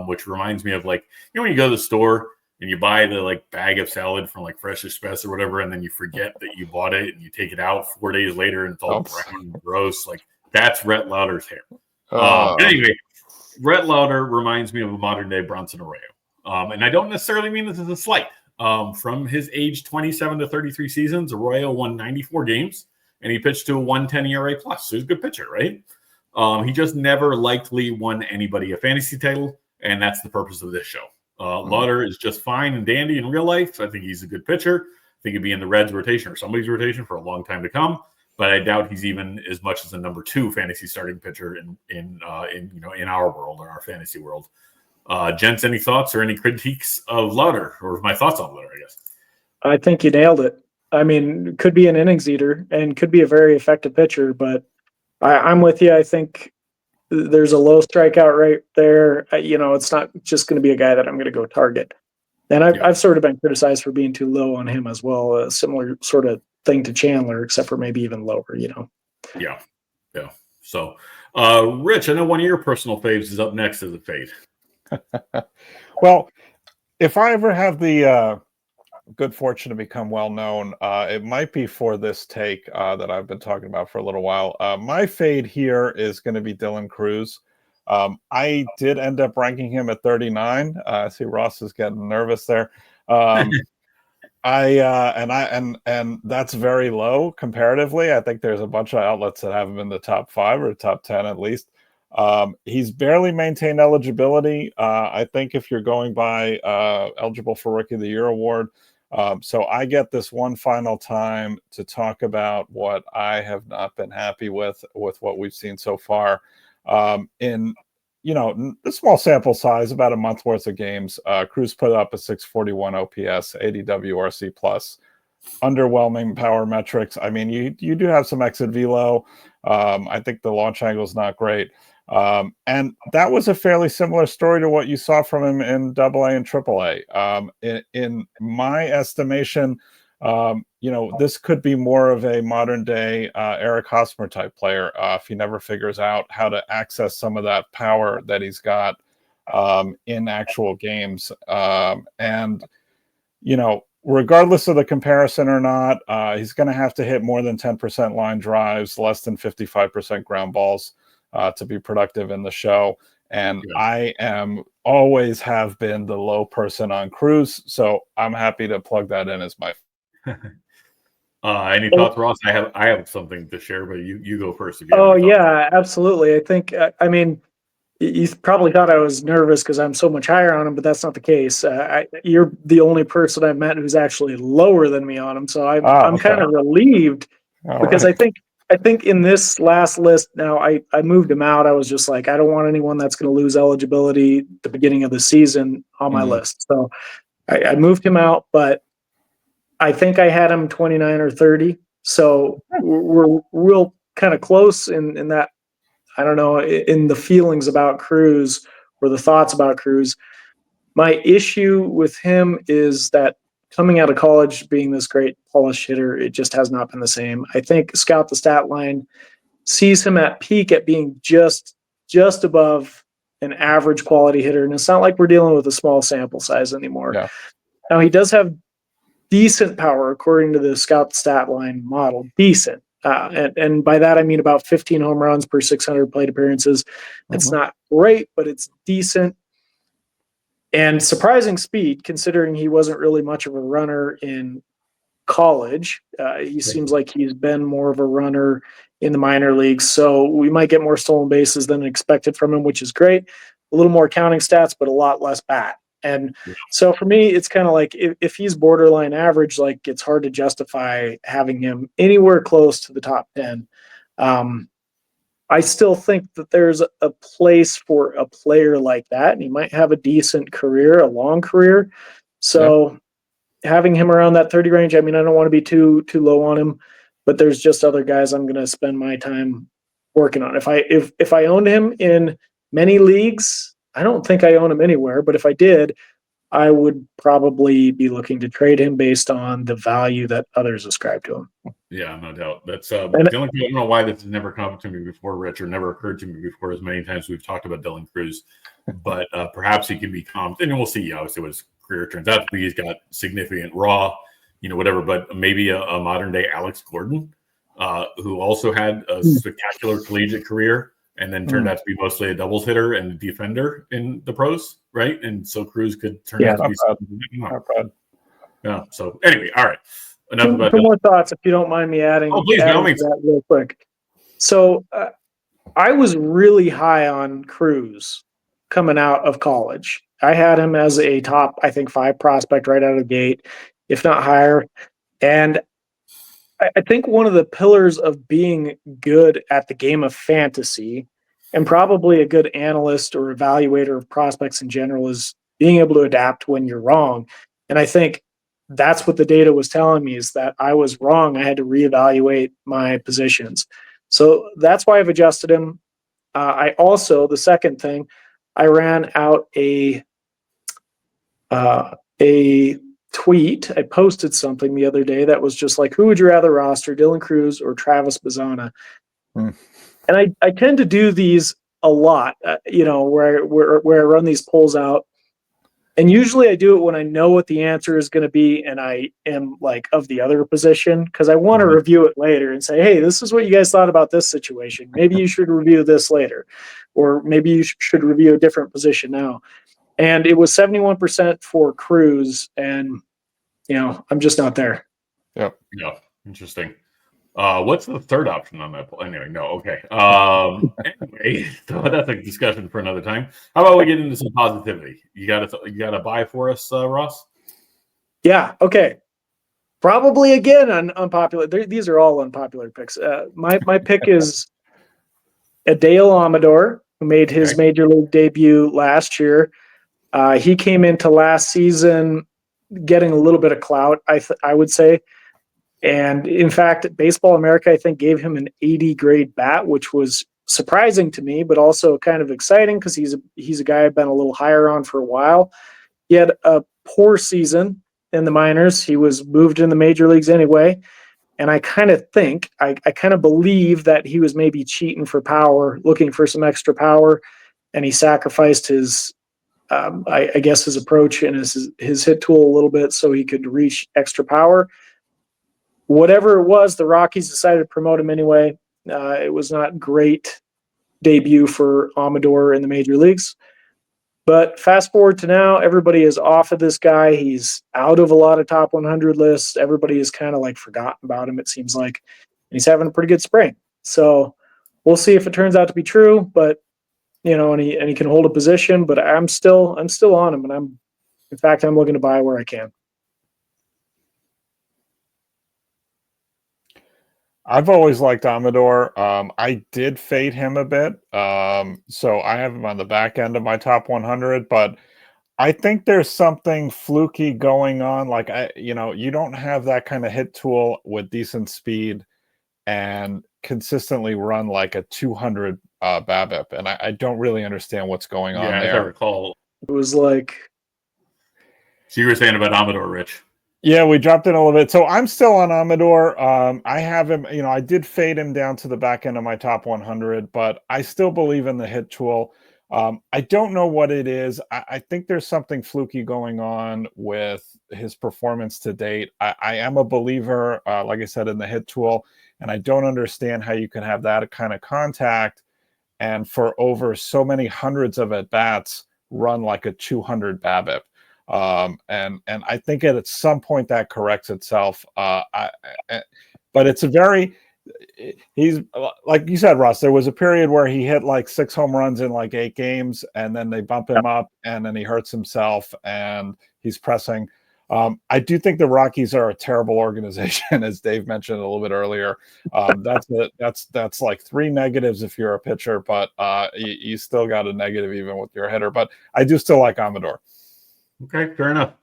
which reminds me of when you go to the store and you buy the bag of salad from Fresh Express or whatever, and then you forget that you bought it and you take it out 4 days later and it's all brown and gross. That's Rhett Lawlar's hair. Anyway, Rhett Lawlar reminds me of a modern day Bronson Arroyo. And I don't necessarily mean this as a slight. From his age 27 to 33 seasons, Arroyo won 94 games and he pitched to a 110 ERA plus. So he's a good pitcher, right? He just never likely won anybody a fantasy title, and that's the purpose of this show. Lawlar is just fine and dandy in real life. I think he's a good pitcher. I think he'd be in the Reds rotation or somebody's rotation for a long time to come. But I doubt he's even as much as a number 2 fantasy starting pitcher in our world, or our fantasy world. Gents, any thoughts or any critiques of Lawlar, or my thoughts on Lawlar, I guess? I think you nailed it. I mean, could be an innings eater and could be a very effective pitcher, but I'm with you. I think there's a low strikeout rate there. It's not just going to be a guy that I'm going to go target. And I've sort of been criticized for being too low on him as well. A similar sort of thing to Chandler, except for maybe even lower, Yeah. So, Rich, I know one of your personal faves is up next as a fade. Well, if I ever have the good fortune to become well known, it might be for this take that I've been talking about for a little while. My fade here is going to be Dylan Cruz. I did end up ranking him at 39. I see Ross is getting nervous there. And that's very low comparatively. I think there's a bunch of outlets that have him in the top 5 or top 10 at least. He's barely maintained eligibility. I think if you're going by eligible for Rookie of the Year award. So I get this one final time to talk about what I have not been happy with what we've seen so far. In the small sample size, about a month worth of games, Cruz put up a 641 OPS, 80 WRC plus, underwhelming power metrics. I mean, you do have some exit velo. I think the launch angle is not great. And that was a fairly similar story to what you saw from him in AA and AAA. In my estimation, this could be more of a modern day Eric Hosmer type player if he never figures out how to access some of that power that he's got in actual games. Regardless of the comparison or not, he's going to have to hit more than 10% line drives, less than 55% ground balls to be productive in the show. And I always have been the low person on Cruz, so I'm happy to plug that in as my. Any thoughts, Ross? I have something to share, but you go first. Yeah, absolutely. I think you probably thought I was nervous because I'm so much higher on him, but that's not the case. You're the only person I've met who's actually lower than me on him, so I'm kind of relieved because I think in this last list now I moved him out. I was just like, I don't want anyone that's going to lose eligibility at the beginning of the season on my list, so I moved him out. But I think I had him 29 or 30, so we're real kind of close in that. I don't know, in the feelings about Cruz, the thoughts about Cruz. My issue with him is that coming out of college, being this great polished hitter, it just has not been the same. I think Scout the Statline sees him at peak at being just above an average quality hitter. And it's not like we're dealing with a small sample size anymore. Yeah. Now, he does have decent power according to the Scout the Statline model, decent. And by that, I mean about 15 home runs per 600 plate appearances. It's not great, but it's decent. And surprising speed, considering he wasn't really much of a runner in college. He seems like he's been more of a runner in the minor leagues. So we might get more stolen bases than expected from him, which is great. A little more counting stats, but a lot less bat. And so for me, it's kind of like if he's borderline average, like it's hard to justify having him anywhere close to the top 10. I still think that there's a place for a player like that, and he might have a decent career, a long career. So having him around that 30 range, I mean, I don't want to be too low on him, but there's just other guys I'm going to spend my time working on. If I owned him in many leagues, I don't think I own him anywhere, but if I did, I would probably be looking to trade him based on the value that others ascribe to him. Yeah, no doubt. That's the only thing. I don't know why this has never come to me before, Rich, or never occurred to me before as many times we've talked about Dylan Cruz. But perhaps he can be comped, and we'll see obviously what his career turns out to be. He's got significant raw, whatever, but maybe a modern day Alex Gordon, who also had a spectacular collegiate career and then turned out to be mostly a doubles hitter and defender in the pros, right? And so Cruz could turn out to be something. Yeah. So anyway, all right. Enough about Two more thoughts, if you don't mind me adding. Oh, please, adding that real quick. So I was really high on Cruz coming out of college. I had him as a top, I think, 5 prospect right out of the gate, if not higher. And I think one of the pillars of being good at the game of fantasy, and probably a good analyst or evaluator of prospects in general, is being able to adapt when you're wrong. And I think that's what the data was telling me, is that I was wrong. I had to reevaluate my positions. So that's why I've adjusted him. I also, the second thing, I ran out a tweet. I posted something the other day that was just like, who would you rather roster, Dylan Cruz or Travis Bazzana? And I tend to do these a lot, where I run these polls out. And usually I do it when I know what the answer is going to be and I am like of the other position, because I want to review it later and say, hey, this is what you guys thought about this situation. Maybe you should review this later, or maybe you should review a different position now. And it was 71% for Cruz, and I'm just not there. Yep. Yeah. Interesting. What's the third option on that? Anyway, no. Okay. Anyway, so that's a discussion for another time. How about we get into some positivity? You got a buy for us, Ross? Yeah. Okay. Probably again unpopular. These are all unpopular picks. My pick is Adael Amador, who made his major league debut last year. He came into last season getting a little bit of clout, I would say. And in fact, Baseball America, I think, gave him an 80 grade bat, which was surprising to me, but also kind of exciting because he's a guy I've been a little higher on for a while. He had a poor season in the minors. He was moved in the major leagues anyway. And I kind of think, I kind of believe that he was maybe cheating for power, looking for some extra power, and he sacrificed his, I guess, his approach and his hit tool a little bit so he could reach extra power. Whatever it was, the Rockies decided to promote him anyway. It was not great debut for Amador in the major leagues. But fast forward to now, everybody is off of this guy. He's out of a lot of top 100 lists. Everybody is kind of like forgotten about him, it seems like. And he's having a pretty good spring. So we'll see if it turns out to be true. But and he can hold a position. But I'm still on him, and I'm looking to buy where I can. I've always liked Amador. I did fade him a bit. So I have him on the back end of my top 100, but I think there's something fluky going on. Like, you don't have that kind of hit tool with decent speed and consistently run like a 200 BABIP, and I don't really understand what's going on Yeah, there. as I recall. It was like, So you were saying about Amador, Rich? Yeah, we dropped in a little bit. So I'm still on Amador. I have him, I did fade him down to the back end of my top 100, but I still believe in the hit tool. I don't know what it is. I think there's something fluky going on with his performance to date. I am a believer, like I said, in the hit tool, and I don't understand how you can have that kind of contact and for over so many hundreds of at-bats run like a 200 BABIP. And I think at some point that corrects itself. But it's he's like you said, Ross, there was a period where he hit like 6 home runs in like 8 games, and then they bump him up, and then he hurts himself, and he's pressing. I do think the Rockies are a terrible organization, as Dave mentioned a little bit earlier. That's like 3 negatives if you're a pitcher, but you still got a negative even with your hitter. But I do still like Amador. Okay, fair enough.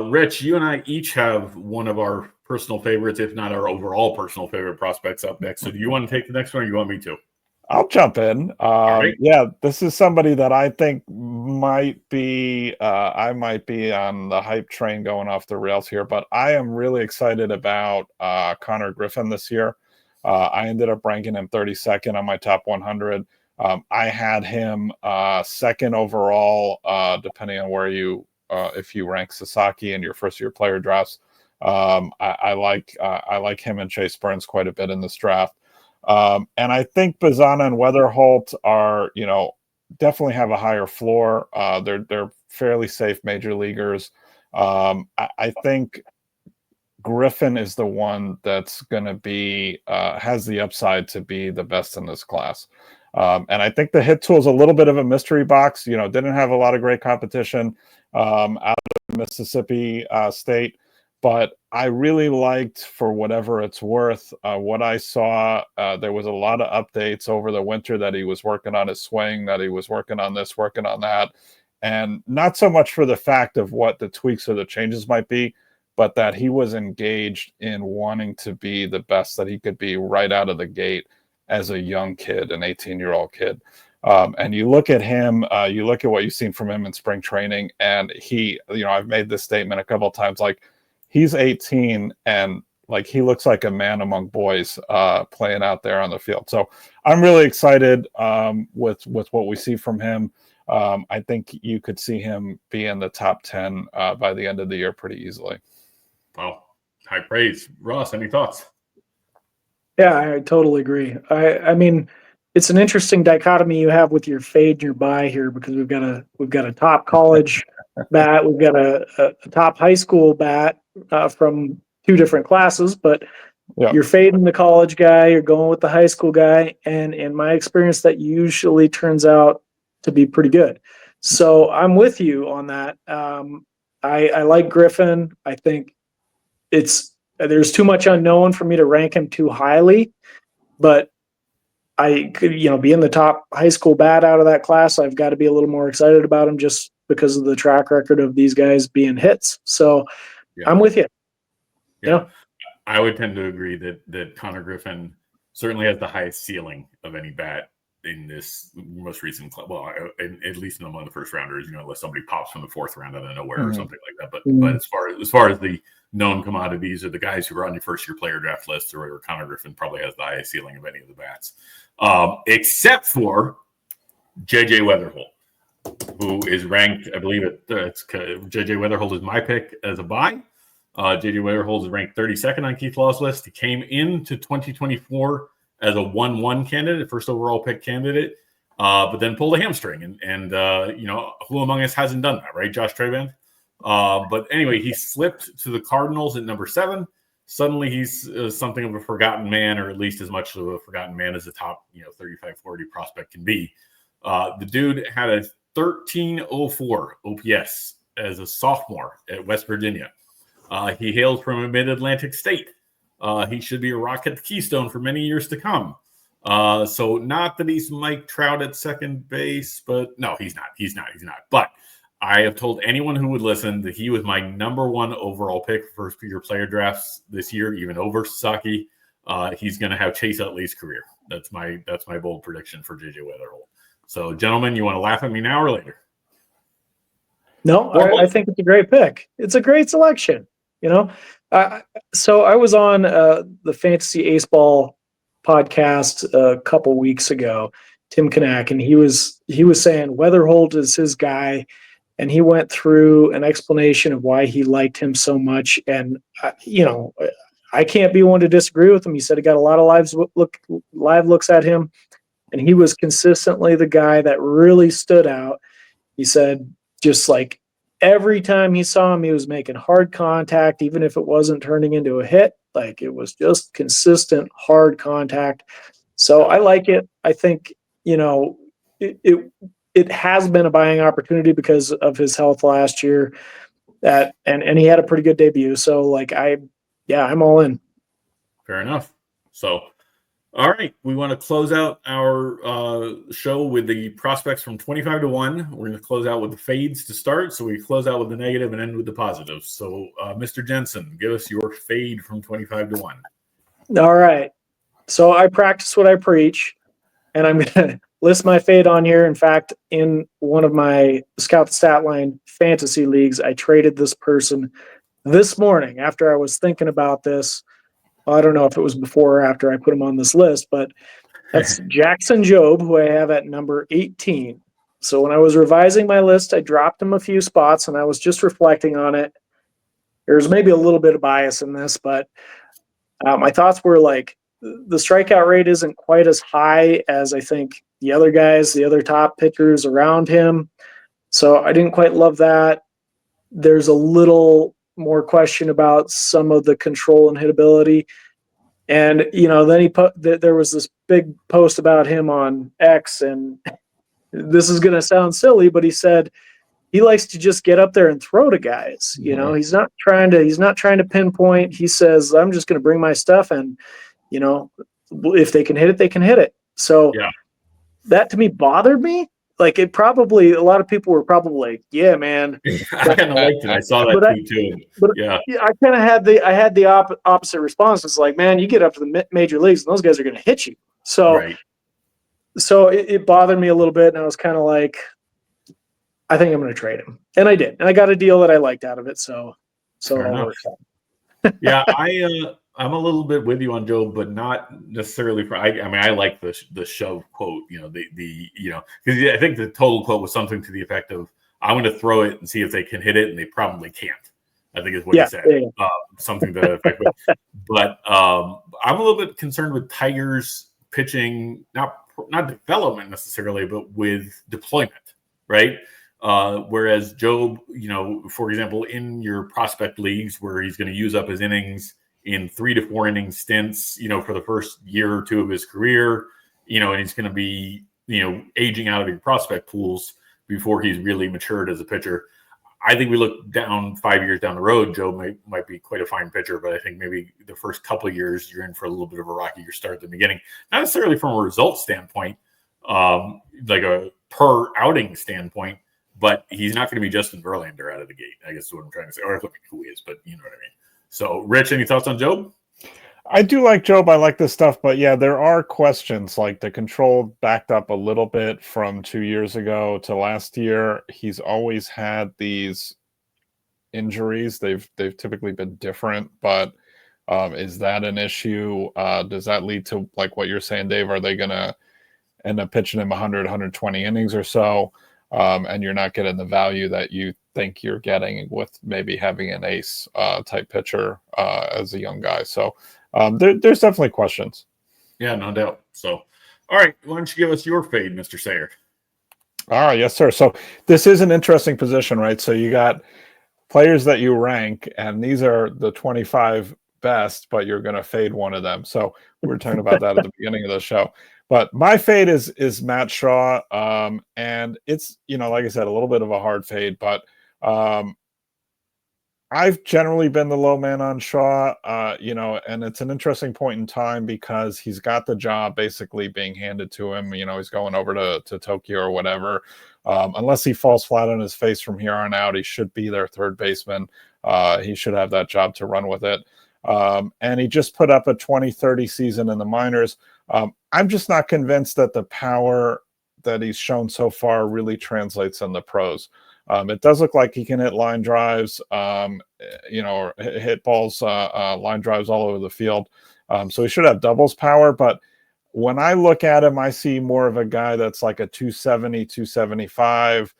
Rich, you and I each have one of our personal favorites, if not our overall personal favorite prospects up next. So do you want to take the next one, or you want me to? I'll jump in. Right. Yeah, this is somebody that I think might be, I might be on the hype train going off the rails here, but I am really excited about Connor Griffin this year. I ended up ranking him 32nd on my top 100. I had him second overall, depending on where if you rank Sasaki in your first year player drafts. I like him and Chase Burns quite a bit in this draft. And I think Bazana and Wetherholt are, definitely have a higher floor. They're fairly safe major leaguers. I think Griffin is the one that's going to be has the upside to be the best in this class. And I think the hit tool is a little bit of a mystery box. Didn't have a lot of great competition out of Mississippi State. But I really liked, for whatever it's worth, what I saw. There was a lot of updates over the winter that he was working on his swing, that he was working on this, working on that. And not so much for the fact of what the tweaks or the changes might be, but that he was engaged in wanting to be the best that he could be right out of the gate as a young kid, an 18-year-old kid. And you look at him, you look at what you've seen from him in spring training, and he, I've made this statement a couple of times, like, he's 18 and like he looks like a man among boys playing out there on the field. So I'm really excited with what we see from him. I think you could see him be in the top 10 by the end of the year pretty easily. Wow, high praise. Ross, any thoughts? Yeah, I totally agree. I mean, it's an interesting dichotomy you have with your fade and your buy here, because we've got a top college bat, we've got a top high school bat from 2 different classes, but you're fading the college guy, you're going with the high school guy, and in my experience, that usually turns out to be pretty good. So I'm with you on that. I like Griffin. I think there's too much unknown for me to rank him too highly, but I could, being the top high school bat out of that class, I've got to be a little more excited about him just because of the track record of these guys being hits. So I'm with you. Yeah. I would tend to agree that Connor Griffin certainly has the highest ceiling of any bat in this most recent club. Well, at least among the first rounders, unless somebody pops from the 4th round out of nowhere or something like that. But as far as the known commodities or the guys who are on your first year player draft list, or Connor Griffin probably has the highest ceiling of any of the bats, except for JJ Wetherholt, who is ranked, I believe it's JJ Wetherholt is my pick as a buy. JJ Wetherholt is ranked 32nd on Keith Law's list. He came into 2024 as a 1-1 candidate, first overall pick candidate, but then pulled a hamstring. And who among us hasn't done that, right? Josh Traband. But anyway, he slipped to the Cardinals at number 7. Suddenly he's something of a forgotten man, or at least as much of a forgotten man as the top 35-40 prospect can be. The dude had a 1304 OPS as a sophomore at West Virginia. He hails from a mid-Atlantic state. He should be a rock at the Keystone for many years to come. So not that he's Mike Trout at second base, but no, he's not. He's not. But I have told anyone who would listen that he was my number 1 overall pick for first-year player drafts this year, even over Sasaki. he's going to have Chase Utley's career. That's my bold prediction for JJ Wetherholt. So, gentlemen, you want to laugh at me now or later? No, I think it's a great pick. It's a great selection. So I was on the Fantasy Baseball podcast a couple weeks ago, Tim Kanak, and he was saying Wetherholt is his guy, and he went through an explanation of why he liked him so much. And I can't be one to disagree with him. He said he got a lot of live looks at him, and he was consistently the guy that really stood out. He said just like every time he saw him, he was making hard contact, even if it wasn't turning into a hit. Like it was just consistent hard contact. So I like it. I think, it has been a buying opportunity because of his health last year. And he had a pretty good debut. So I'm all in. Fair enough. So, all right, we want to close out our show with the prospects from 25 to 1. We're going to close out with the fades to start. So we close out with the negative and end with the positive. So, Mr. Jensen, give us your fade from 25 to 1. All right. So I practice what I preach, and I'm going to list my fade on here. In fact, in one of my Scout the Statline fantasy leagues, I traded this person this morning after I was thinking about this. I don't know if it was before or after I put him on this list, but that's Jackson Jobe, who I have at number 18. So when I was revising my list, I dropped him a few spots, and I was just reflecting on it. There's maybe a little bit of bias in this, but my thoughts were like the strikeout rate isn't quite as high as I think the other guys, the other top pitchers around him. So I didn't quite love that. There's a little more question about some of the control and hitability. And, then there was this big post about him on X, and this is going to sound silly, but he said he likes to just get up there and throw to guys. He's not trying to pinpoint. He says, I'm just going to bring my stuff, and, if they can hit it, they can hit it. So that to me bothered me. Like a lot of people were probably like, yeah, man. I kind of liked it. I saw that tweet too. But I kind of had the opposite response. It's like, man, you get up to the major leagues and those guys are going to hit you. So, so it bothered me a little bit. And I was kind of like, I think I'm going to trade him. And I did. And I got a deal that I liked out of it. So it all worked out. Yeah. I'm a little bit with you on Joe, but not necessarily I like the shove quote, because I think the total quote was something to the effect of, I'm going to throw it and see if they can hit it. And they probably can't, I think is what he said. Yeah. Something to that effect. But I'm a little bit concerned with Tigers pitching, not development necessarily, but with deployment, right? Whereas Jobe, for example, in your prospect leagues where he's going to use up his innings in 3 to 4 inning stints, for the first year or two of his career, and he's going to be, aging out of your prospect pools before he's really matured as a pitcher. I think we look down 5 years down the road, Joe might be quite a fine pitcher, but I think maybe the first couple of years you're in for a little bit of a rockier start at the beginning, not necessarily from a result standpoint, like a per outing standpoint, but he's not going to be Justin Verlander out of the gate, I guess is what I'm trying to say. Or I don't know who he is, but you know what I mean. So, Rich, any thoughts on Jobe? I do like Jobe. I like this stuff, but yeah, there are questions. Like the control backed up a little bit from 2 years ago to last year. He's always had these injuries. They've typically been different, but is that an issue? Does that lead to like what you're saying, Dave? Are they going to end up pitching him 100, 120 innings or so? And you're not getting the value that you think you're getting with maybe having an ace type pitcher as a young guy. So there's definitely questions. Yeah, no doubt. So, all right, why don't you give us your fade, Mr. Sayre? All right, yes, sir. So this is an interesting position, right? So you got players that you rank, and these are the 25 best, but you're going to fade one of them. So we were talking about that at the beginning of the show. But my fade is Matt Shaw, and it's, like I said, a little bit of a hard fade, but I've generally been the low man on Shaw, and it's an interesting point in time because he's got the job basically being handed to him. He's going over to Tokyo or whatever. Unless he falls flat on his face from here on out, he should be their third baseman. He should have that job to run with it. And he just put up a 20-30 season in the minors. I'm just not convinced that the power that he's shown so far really translates in the pros. It does look like he can hit line drives, or hit balls, line drives all over the field. So he should have doubles power. But when I look at him, I see more of a guy that's like a 270, 275,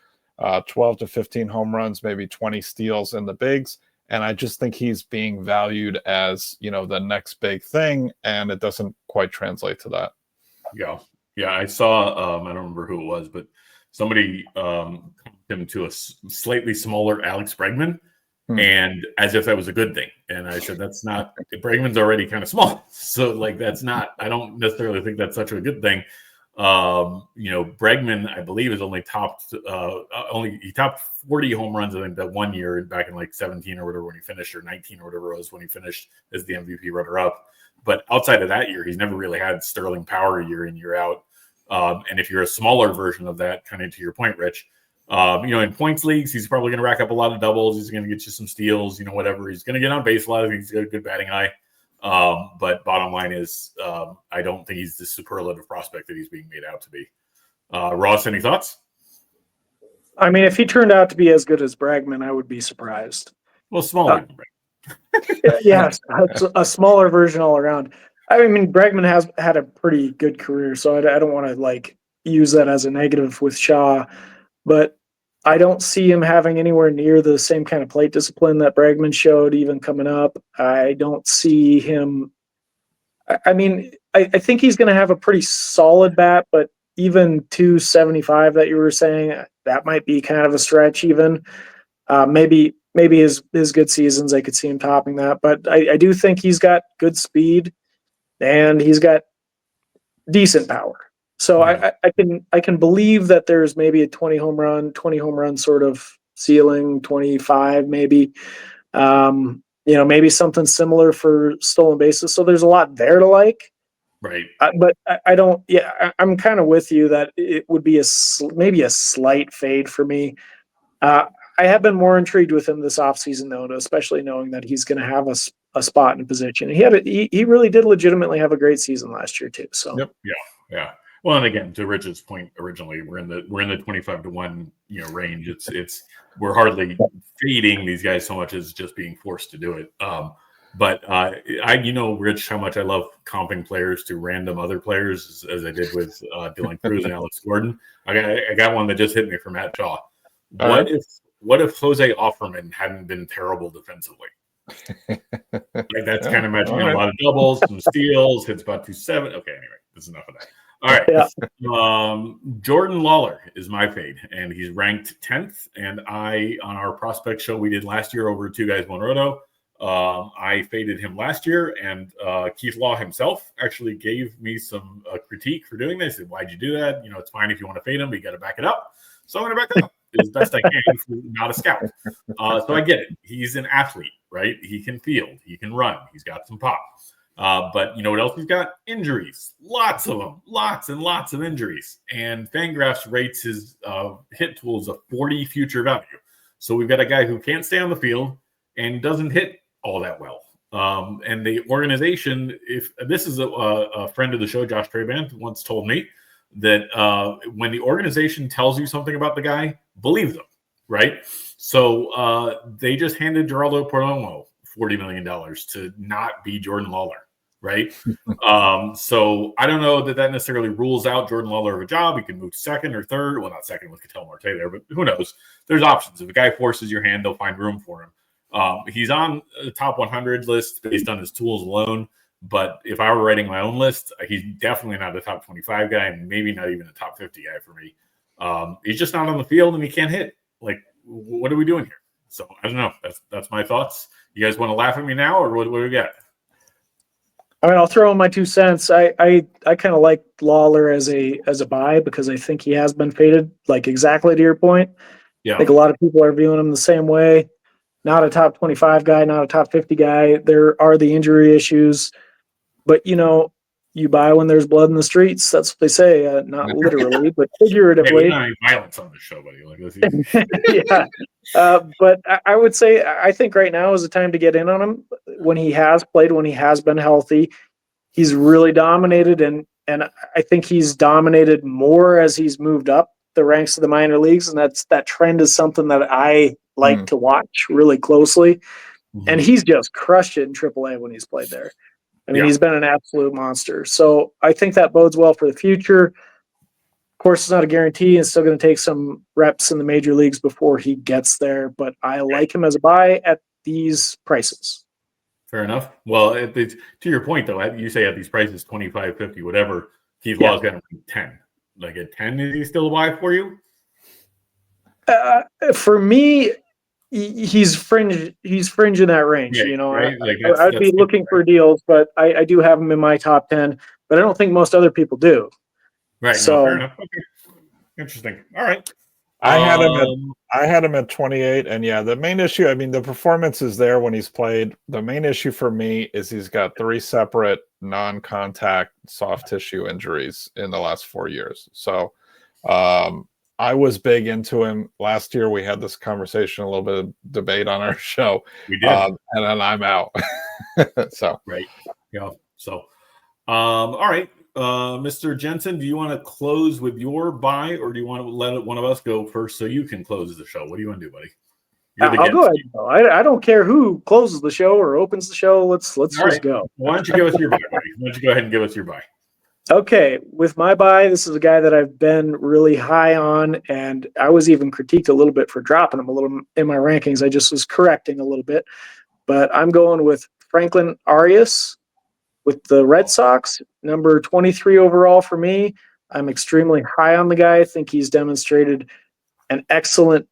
12 to 15 home runs, maybe 20 steals in the bigs. And I just think he's being valued as, the next big thing. And it doesn't quite translate to that. Yeah. Yeah. I saw, I don't remember who it was, but somebody him to a slightly smaller Alex Bregman, and as if that was a good thing. And I said, that's not, Bregman's already kind of small. So like, that's not, I don't necessarily think that's such a good thing. Bregman, I believe, is only topped 40 home runs, I think, that 1 year back in like 17 or whatever when he finished, or 19 or whatever it was when he finished as the MVP runner-up. But outside of that year, he's never really had sterling power year in, year out. And if you're a smaller version of that, kind of to your point, Rich, in points leagues, he's probably going to rack up a lot of doubles. He's going to get you some steals, whatever. He's going to get on base a lot. I think he's got a good batting eye. But bottom line is, I don't think he's the superlative prospect that he's being made out to be. Ross, any thoughts? I mean, if he turned out to be as good as Bregman, I would be surprised. Well, smaller than Bregman. Yes, a smaller version all around. I mean, Bregman has had a pretty good career, so I don't want to use that as a negative with Shaw, but I don't see him having anywhere near the same kind of plate discipline that Bregman showed even coming up. I don't see him. I mean, I think he's going to have a pretty solid bat, but even 275 that you were saying, that might be kind of a stretch even. Maybe his good seasons, I could see him topping that. But I do think he's got good speed and he's got decent power. So I can believe that there's maybe a 20 home run sort of ceiling, 25 maybe. Maybe something similar for stolen bases. So there's a lot there to like. Right. But I don't. Yeah, I'm kind of with you that it would be maybe a slight fade for me. I have been more intrigued with him this offseason, though, especially knowing that he's going to have a spot in a position. He really did legitimately have a great season last year too. So. Yep. Yeah. Well, and again, to Rich's point originally, we're in the 25-1 range. It's we're hardly fading these guys so much as just being forced to do it. But Rich, how much I love comping players to random other players, as I did with Dylan Cruz and Alex Gordon. I got one that just hit me from Matt Shaw. What if Jose Offerman hadn't been terrible defensively? That's kind of matching a lot of doubles, some steals, hits about 270. Okay, anyway, that's enough of that. All right. Yeah. Jordan Lawlar is my fade, and he's ranked 10th. And on our prospect show we did last year over Two Guys One Roto, I faded him last year, and Keith Law himself actually gave me some critique for doing this. He said, why'd you do that? It's fine if you want to fade him, but you got to back it up. So I'm going to back it up as best I can, not a scout. So I get it. He's an athlete, right? He can field. He can run. He's got some pop. But you know what else he's got? Injuries. Lots of them. Lots and lots of injuries. And Fangraphs rates his hit tools a 40 future value. So we've got a guy who can't stay on the field and doesn't hit all that well. And the organization, if this is a friend of the show, Josh Trabant, once told me that when the organization tells you something about the guy, believe them, right? So they just handed Geraldo Perdomo $40 million to not be Jordan Lawlar, right? So I don't know that necessarily rules out Jordan Lawlar of a job. He can move to second or third. Well, not second with Ketel Marte there, but who knows? There's options. If a guy forces your hand, they'll find room for him. He's on the top 100 list based on his tools alone. But if I were writing my own list, he's definitely not a top 25 guy, and maybe not even a top 50 guy for me. He's just not on the field, and he can't hit. Like, what are we doing here? So I don't know. That's my thoughts. You guys want to laugh at me now, or what do we got? I mean, I'll throw in my 2 cents. I kind of like Lawlar as a buy because I think he has been faded, like exactly to your point. Yeah. I think a lot of people are viewing him the same way. Not a top 25 guy, not a top 50 guy. There are the injury issues. But, you you buy when there's blood in the streets. That's what they say, not literally, but Hey, figuratively. we're not having violence on this show, buddy. Like, this is- Yeah. But I would say I think right now is the time to get in on him when he has played, when he has been healthy. He's really dominated, and I think he's dominated more as he's moved up the ranks of the minor leagues, and that trend is something that I like to watch really closely. And he's just crushed it in AAA when he's played there. I mean, he's been an absolute monster. So I think that bodes well for the future. Of course, it's not a guarantee. It's still going to take some reps in the major leagues before he gets there, but I like him as a buy at these prices. Fair enough. Well, to your point, though, you say at these prices, 25, 50, whatever, Keith Law's got him at 10. Like at 10, is he still a buy for you? For me, he's fringe. He's fringe in that range. Right, right? Like I'd be looking for deals, but I do have him in my top 10. But I don't think most other people do. Right. So, no, fair enough. Okay. Interesting. All right. I had him at 28, and the main issue, I mean, the performance is there when he's played. The main issue for me is he's got 3 separate non-contact soft tissue injuries in the last 4 years. So I was big into him last year. We had this conversation, a little bit of debate on our show. We did, and then I'm out. So right. Yeah. So, all right. Mr. Jensen, do you want to close with your buy, or do you want to let one of us go first so you can close the show? What do you want to do, buddy? I'll go ahead. I don't care who closes the show or opens the show. Let's just go. Why don't you give us your buy, buddy? Why don't you go ahead and give us your buy? Okay, with my buy, this is a guy that I've been really high on, and I was even critiqued a little bit for dropping him a little in my rankings. I just was correcting a little bit, but I'm going with Franklin Arias with the Red Sox, number 23 overall for me. I'm extremely high on the guy. I think he's demonstrated an excellent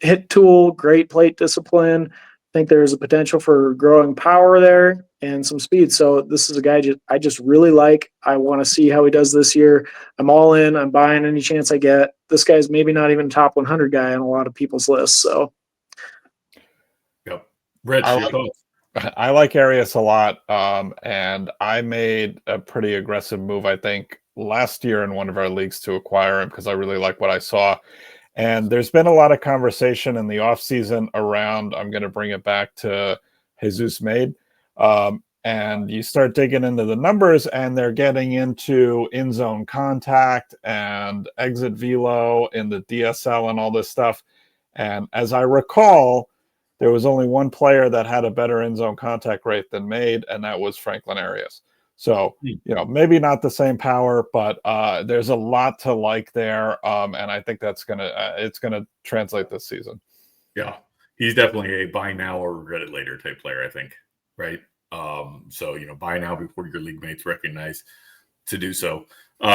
hit tool, great plate discipline. I think there's a potential for growing power there and some speed. So this is a guy I just really like. I want to see how he does this year. I'm all in. I'm buying any chance I get. This guy's maybe not even top 100 guy on a lot of people's lists. So, yep. Rich, your thoughts? I like Arias a lot, and I made a pretty aggressive move, I think, last year in one of our leagues to acquire him because I really like what I saw. And there's been a lot of conversation in the offseason around, I'm going to bring it back to Jesus Made. And you start digging into the numbers, and they're getting into in-zone contact and exit velo in the DSL and all this stuff. And as I recall, there was only one player that had a better in-zone contact rate than Made, and that was Franklin Arias. So, maybe not the same power, but there's a lot to like there, and I think that's it's gonna translate this season. Yeah, he's definitely a buy now or regret it later type player, I think. Right. So buy now before your league mates recognize to do so.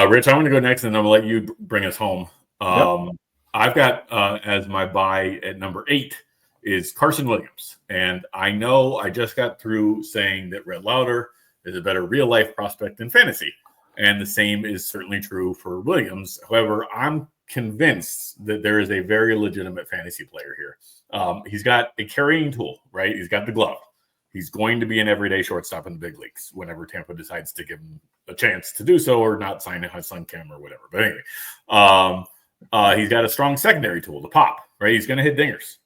Rich, I want to go next, and I'm gonna let you bring us home. I've got as my buy at number 8 is Carson Williams, and I know I just got through saying that Red Lawlar is a better real life prospect in fantasy, and the same is certainly true for Williams. However, I'm convinced that there is a very legitimate fantasy player here. He's got a carrying tool, right? He's got the glove. He's going to be an everyday shortstop in the big leagues whenever Tampa decides to give him a chance to do so, or not sign a Sun Cam or whatever. But anyway, he's got a strong secondary tool, the pop, right? He's going to hit dingers.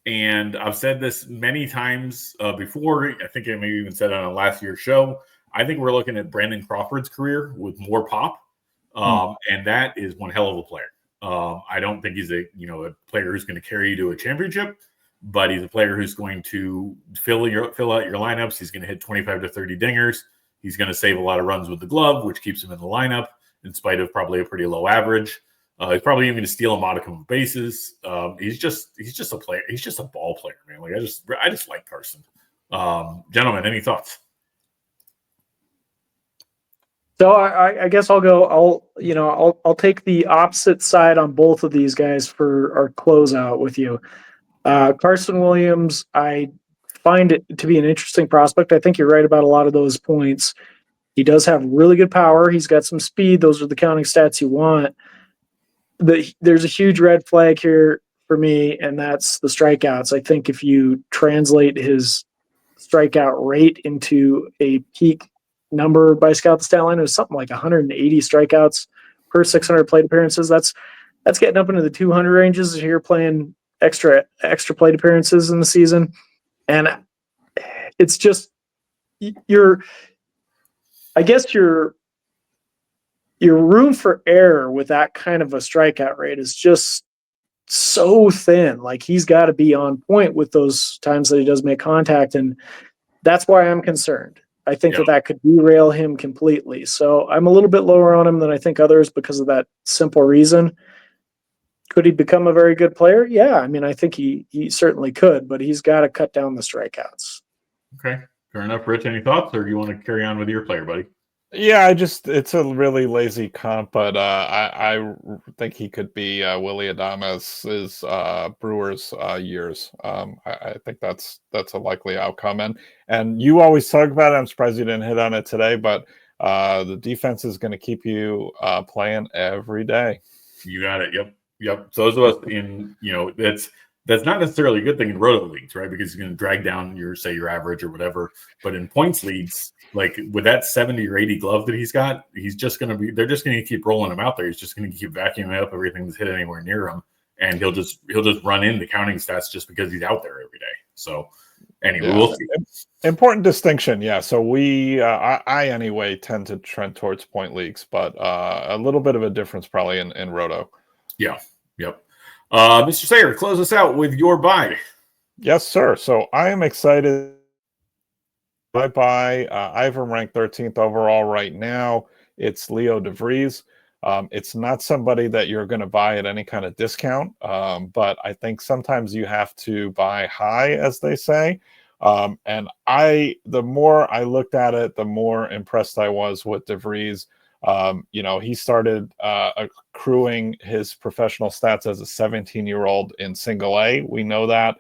And I've said this many times before. I think I maybe even said it on a last year's show. I think we're looking at Brandon Crawford's career with more pop, and that is one hell of a player. I don't think he's a player who's going to carry you to a championship, but he's a player who's going to fill out your lineups. He's going to hit 25 to 30 dingers. He's going to save a lot of runs with the glove, which keeps him in the lineup in spite of probably a pretty low average. He's probably even going to steal a modicum of bases. He's just a player. He's just a ball player, man. Like I just like Carson. Gentlemen, any thoughts? So I guess I'll go. I'll take the opposite side on both of these guys for our closeout with you. Carson Williams, I find it to be an interesting prospect. I think you're right about a lot of those points. He does have really good power. He's got some speed. Those are the counting stats you want. There's a huge red flag here for me, and that's the strikeouts. I think if you translate his strikeout rate into a peak number by Scout the Statline. It was something like 180 strikeouts per 600 plate appearances. That's getting up into the 200 ranges if you're playing extra plate appearances in the season. And it's just I guess your room for error with that kind of a strikeout rate is just so thin. Like, he's got to be on point with those times that he does make contact, and that's why I'm concerned. I think that could derail him completely. So I'm a little bit lower on him than I think others because of that simple reason. Could he become a very good player? Yeah, I mean, I think he certainly could, but he's got to cut down the strikeouts. Okay, fair enough. Rich, any thoughts, or do you want to carry on with your player, buddy? Yeah, it's a really lazy comp, but I think he could be Willy Adames' Brewers years. I think that's a likely outcome. And you always talk about it. I'm surprised you didn't hit on it today, but the defense is going to keep you playing every day. You got it. Yep. So those of us in, that's not necessarily a good thing in roto leagues, right? Because you're going to drag down your average or whatever. But in points leagues, like with that 70 or 80 glove that he's got, they're just going to keep rolling him out there. He's just going to keep vacuuming up everything that's hit anywhere near him. And he'll just run into counting stats just because he's out there every day. So anyway, we'll see. Important distinction. Yeah. So I anyway tend to trend towards point leagues, but a little bit of a difference probably in roto. Yeah. Yep. Mr. Sayre, close us out with your buy. Yes, sir. So I am excited. My buy, I have him ranked 13th overall right now. It's Leo DeVries. It's not somebody that you're going to buy at any kind of discount, but I think sometimes you have to buy high, as they say. And the more I looked at it, the more impressed I was with DeVries. He started accruing his professional stats as a 17-year-old in single A. We know that.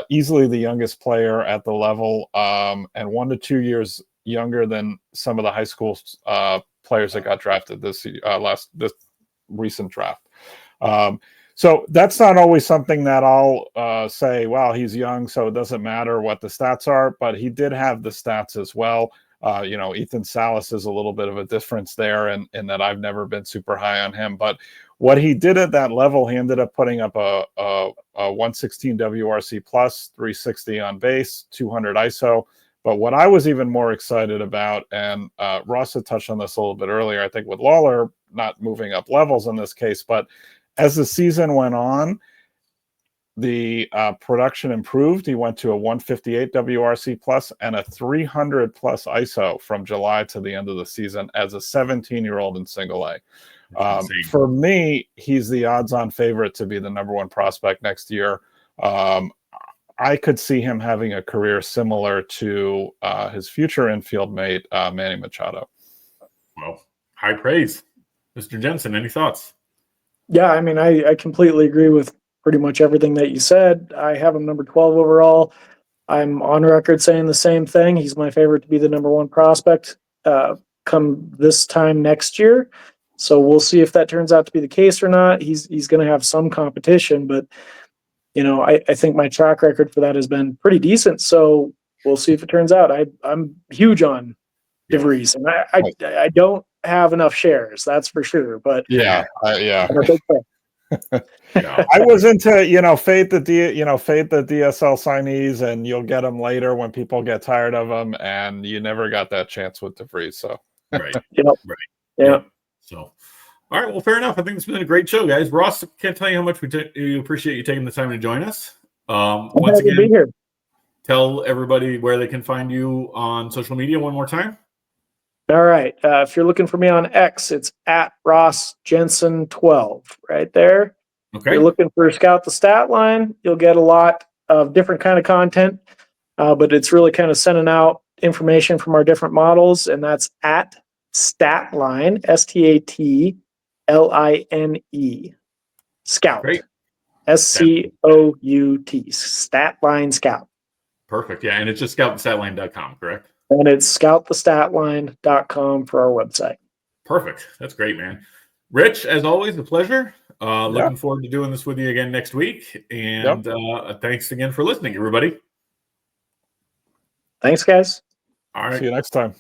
Easily the youngest player at the level, and 1 to 2 years younger than some of the high school players that got drafted this recent draft. So that's not always something that I'll say, well, he's young, so it doesn't matter what the stats are, but he did have the stats as well. Ethan Salas is a little bit of a difference there in that I've never been super high on him. But what he did at that level, he ended up putting up a 116 WRC plus, 360 on base, 200 ISO. But what I was even more excited about, and Ross had touched on this a little bit earlier, I think with Lawlar not moving up levels in this case, but as the season went on, the production improved. He went to a 158 WRC plus and a 300 plus ISO from July to the end of the season as a 17-year-old in single A. For me, he's the odds-on favorite to be the number one prospect next year. I could see him having a career similar to his future infield mate, Manny Machado. Well, high praise. Mr. Jensen, any thoughts? Yeah, I mean, I completely agree with pretty much everything that you said. I have him number 12 overall. I'm on record saying the same thing. He's my favorite to be the number one prospect come this time next year. So we'll see if that turns out to be the case or not. He's going to have some competition, but I think my track record for that has been pretty decent. So we'll see if it turns out. I'm huge on DeVries, and I don't have enough shares, that's for sure. But yeah. I'm a big fan. I was into fade the DSL signees, and you'll get them later when people get tired of them, and you never got that chance with DeVries. So right. Yeah. So, all right. Well, fair enough. I think it's been a great show, guys. Ross, can't tell you how much we appreciate you taking the time to join us. Once again, be here. Tell everybody where they can find you on social media one more time. All right. If you're looking for me on X, it's at Ross Jensen 12 right there. Okay. If you're looking for Scout the Statline, you'll get a lot of different kind of content, but it's really kind of sending out information from our different models, and that's at Statline, STATLINE, Scout. Great. SCOUT, Statline Scout. Perfect. Yeah, and it's just scoutthestatline.com, correct? And it's scoutthestatline.com for our website. Perfect. That's great, man. Rich, as always, a pleasure. Looking forward to doing this with you again next week. And thanks again for listening, everybody. Thanks, guys. All right. See you next time.